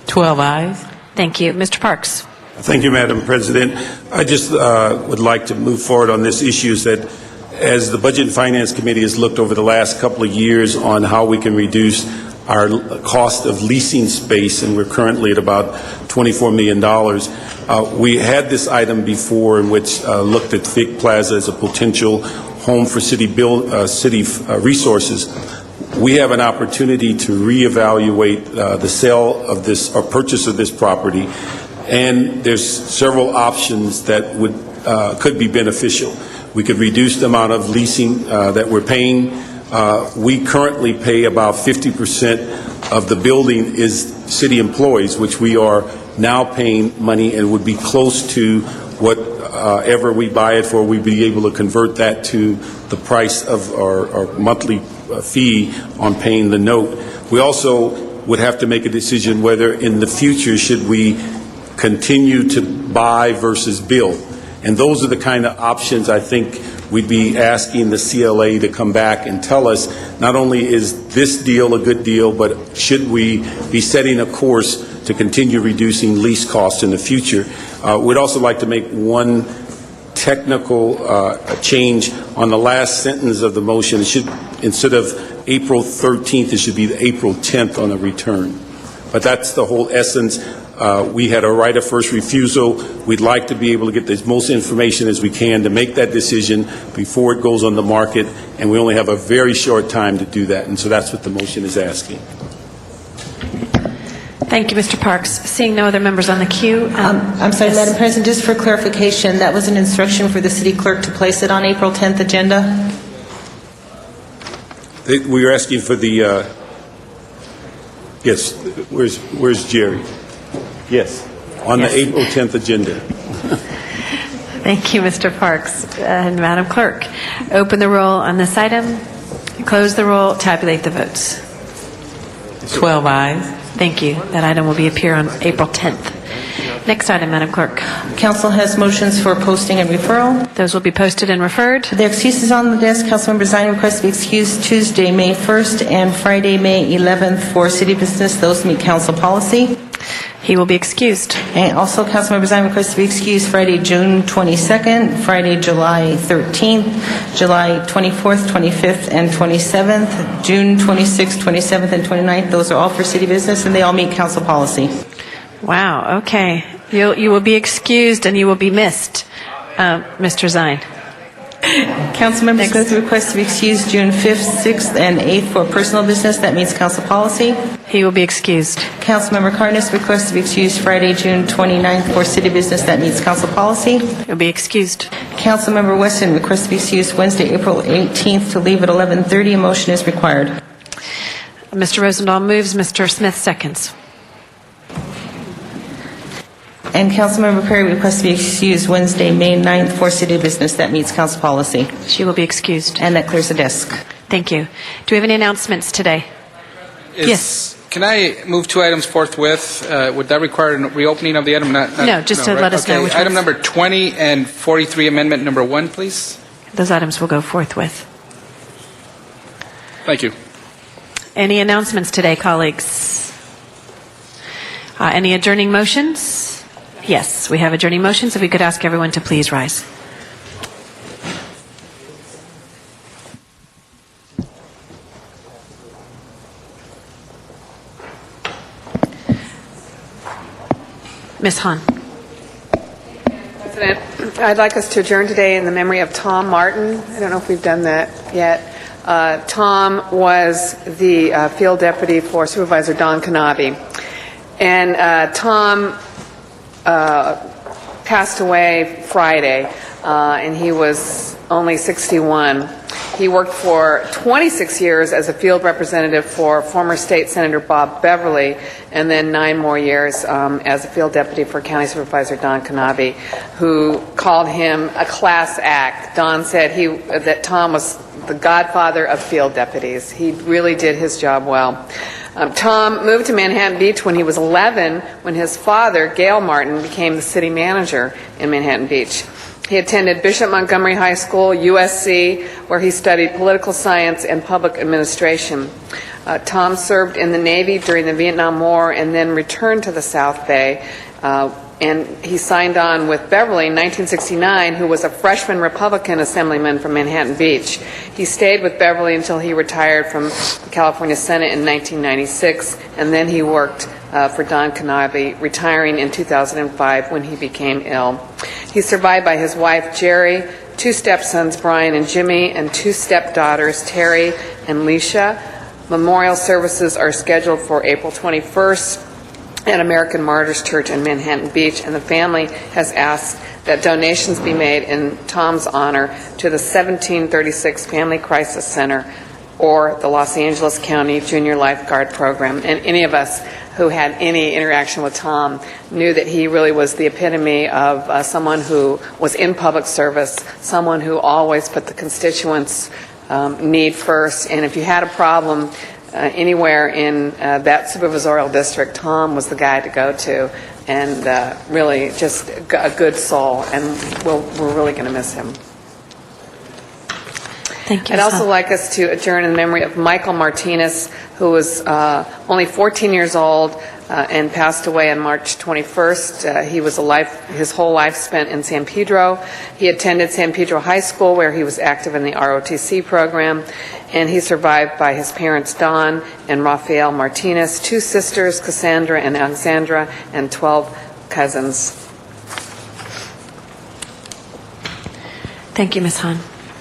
12 ayes. Thank you. Mr. Parks. Thank you, Madam President. I just would like to move forward on this issue that as the Budget and Finance Committee has looked over the last couple of years on how we can reduce our cost of leasing space, and we're currently at about $24 million. We had this item before in which looked at Fig Plaza as a potential home for city resources. We have an opportunity to reevaluate the sale of this or purchase of this property, and there's several options that could be beneficial. We could reduce the amount of leasing that we're paying. We currently pay about 50% of the building is city employees, which we are now paying money and would be close to whatever we buy it for. We'd be able to convert that to the price of our monthly fee on paying the note. We also would have to make a decision whether in the future should we continue to buy versus build. And those are the kind of options I think we'd be asking the CLA to come back and tell us, not only is this deal a good deal, but should we be setting a course to continue reducing lease costs in the future. We'd also like to make one technical change on the last sentence of the motion. It should, instead of April 13th, it should be April 10th on the return. But that's the whole essence. We had a right of first refusal. We'd like to be able to get the most information as we can to make that decision before it goes on the market, and we only have a very short time to do that, and so that's what the motion is asking. Thank you, Mr. Parks. Seeing no other members on the queue. I'm sorry, yes. Madam President, just for clarification, that was an instruction for the city clerk to place it on April 10th agenda? We are asking for the, yes, where's Jerry? Yes. On the April 10th agenda. Thank you, Mr. Parks. And Madam Clerk, open the roll on this item, close the roll, tabulate the votes. 12 ayes. Thank you. That item will appear on April 10th. Next item, Madam Clerk. Council has motions for posting and referral. Those will be posted and referred. The excuses on the desk. Councilmember Zine requests to be excused Tuesday, May 1st and Friday, May 11th for city business. Those meet council policy. He will be excused. And also, Councilmember Zine requests to be excused Friday, June 22nd, Friday, July 13th, July 24th, 25th, and 27th, June 26th, 27th, and 29th. Those are all for city business, and they all meet council policy. Wow, okay. You will be excused and you will be missed, Mr. Zine. Councilmember Smith requests to be excused June 5th, 6th, and 8th for personal business. That means council policy. He will be excused. Councilmember Carnes requests to be excused Friday, June 29th for city business. That means council policy. He'll be excused. Councilmember Weston requests to be excused Wednesday, April 18th to leave at 11:30. A motion is required. Mr. Rosendahl moves. Mr. Smith seconds. And Councilmember Perry requests to be excused Wednesday, May 9th for city business. That meets council policy. She will be excused. And that clears the desk. Thank you. Do we have any announcements today? Yes. Can I move two items forthwith? Would that require a reopening of the item? No, just to let us know which Item ones. number 20 and 43, amendment number 1, please. Those items will go forthwith. Thank you. Any announcements today, colleagues? Any adjourning motions? Yes, we have adjourning motions. If we could ask everyone to please rise. Ms. Hahn. President, I'd like us to adjourn today in the memory of Tom Martin. I don't know if we've done that yet. Tom was the field deputy for Supervisor Don Kanabe. And Tom passed away Friday, and he was only 61. He worked for 26 years as a field representative for former State Senator Bob Beverly, and then 9 more years as a field deputy for County Supervisor Don Kanabe, who called him a class act. Don said that Tom was the godfather of field deputies. He really did his job well. Tom moved to Manhattan Beach when he was 11, when his father, Gail Martin, became the city manager in Manhattan Beach. He attended Bishop Montgomery High School, USC, where he studied political science and public administration. Tom served in the Navy during the Vietnam War and then returned to the South Bay. And he signed on with Beverly in 1969, who was a freshman Republican assemblyman from Manhattan Beach. He stayed with Beverly until he retired from the California Senate in 1996, and then he worked for Don Kanabe, retiring in 2005 when he became ill. He's survived by his wife, Jerry, 2 stepsons, Brian and Jimmy, and 2 stepdaughters, Terry and Leisha. Memorial services are scheduled for April 21st at American Martyrs Church in Manhattan Beach, and the family has asked that donations be made in Tom's honor to the 1736 Family Crisis Center or the Los Angeles County Junior Lifeguard Program. And any of us who had any interaction with Tom knew that he really was the epitome of someone who was in public service, someone who always put the constituents' need first. And if you had a problem anywhere in that supervisorial district, Tom was the guy to go to, and really just a good soul, and we're really going to miss him. Thank you. I'd also like us to adjourn in memory of Michael Martinez, who was only 14 years old, and passed away on March 21st. He was his whole life spent in San Pedro. He attended San Pedro High School, where he was active in the ROTC program, and he's survived by his parents, Don and Rafael Martinez, 2 sisters, Cassandra and Alexandra, and 12 cousins. Thank you, Ms. Hahn.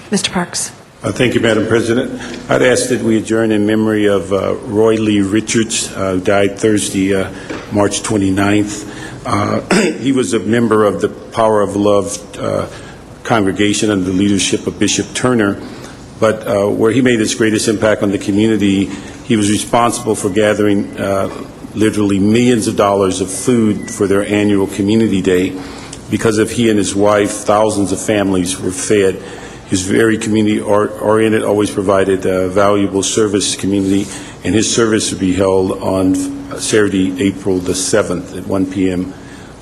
Mr. Parks. Thank you, Madam President. I'd ask that we adjourn in memory of Roy Lee Richards, who died Thursday, March 29th. He was a member of the Power of Love congregation under the leadership of Bishop Turner, but where he made his greatest impact on the community, he was responsible for gathering literally millions of dollars of food for their annual community day. Because of he and his wife, thousands of families were fed. He was very community-oriented, always provided valuable service to the community, and his service would be held on Saturday, April the 7th at 1 p.m.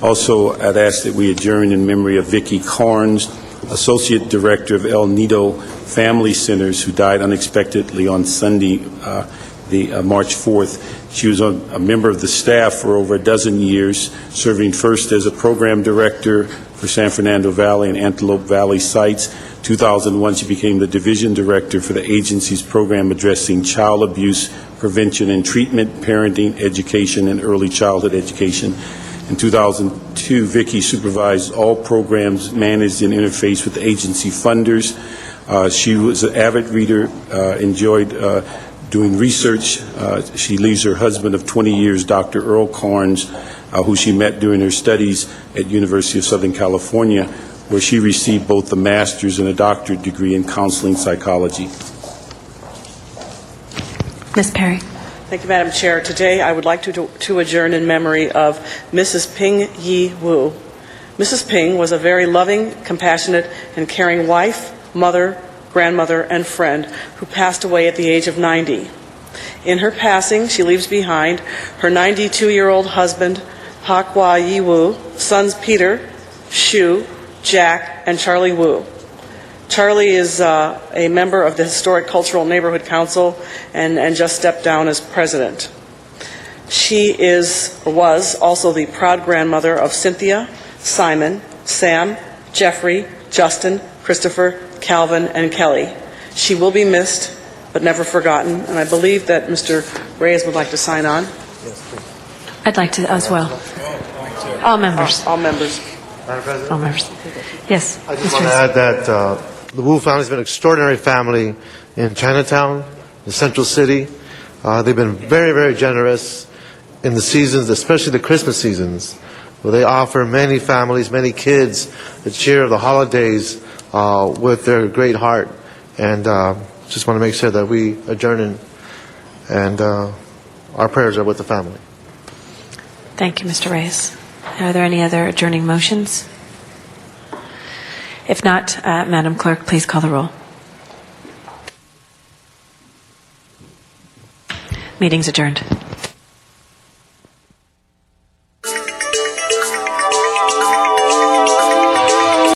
Also, I'd ask that we adjourn in memory of Vicki Carnes, Associate Director of El Nido Family Centers, who died unexpectedly on Sunday, March 4th. She was a member of the staff for over a dozen years, serving first as a program director for San Fernando Valley and Antelope Valley sites. 2001, she became the division director for the agency's program addressing child abuse prevention and treatment, parenting, education, and early childhood education. In 2002, Vicki supervised all programs managed and interfaced with the agency funders. She was an avid reader, enjoyed doing research. She leaves her husband of 20 years, Dr. Earl Carnes, who she met during her studies at University of Southern California, where she received both a master's and a doctorate degree in counseling psychology. Ms. Perry. Thank you, Madam Chair. Today, I would like to adjourn in memory of Mrs. Ping Yi Wu. Mrs. Ping was a very loving, compassionate, and caring wife, mother, grandmother, and friend who passed away at the age of 90. In her passing, she leaves behind her 92-year-old husband, Hak-Wa Yi Wu, sons Peter, Shu, Jack, and Charlie Wu. Charlie is a member of the Historic Cultural Neighborhood Council and just stepped down as president. She was also the proud grandmother of Cynthia, Simon, Sam, Jeffrey, Justin, Christopher, Calvin, and Kelly. She will be missed, but never forgotten, and I believe that Mr. Reyes would like to sign on. I'd like to as well. All members. All members. Madam President? All members. Yes. I just want to add that the Wu family has been an extraordinary family in Chinatown, in Central City. They've been very, very generous in the seasons, especially the Christmas seasons, where they offer many families, many kids the cheer of the holidays with their great heart. And just want to make sure that we adjourn and our prayers are with the family. Thank you, Mr. Reyes. Are there any other adjourning motions? If not, Madam Clerk, please call the roll. Meeting's adjourned.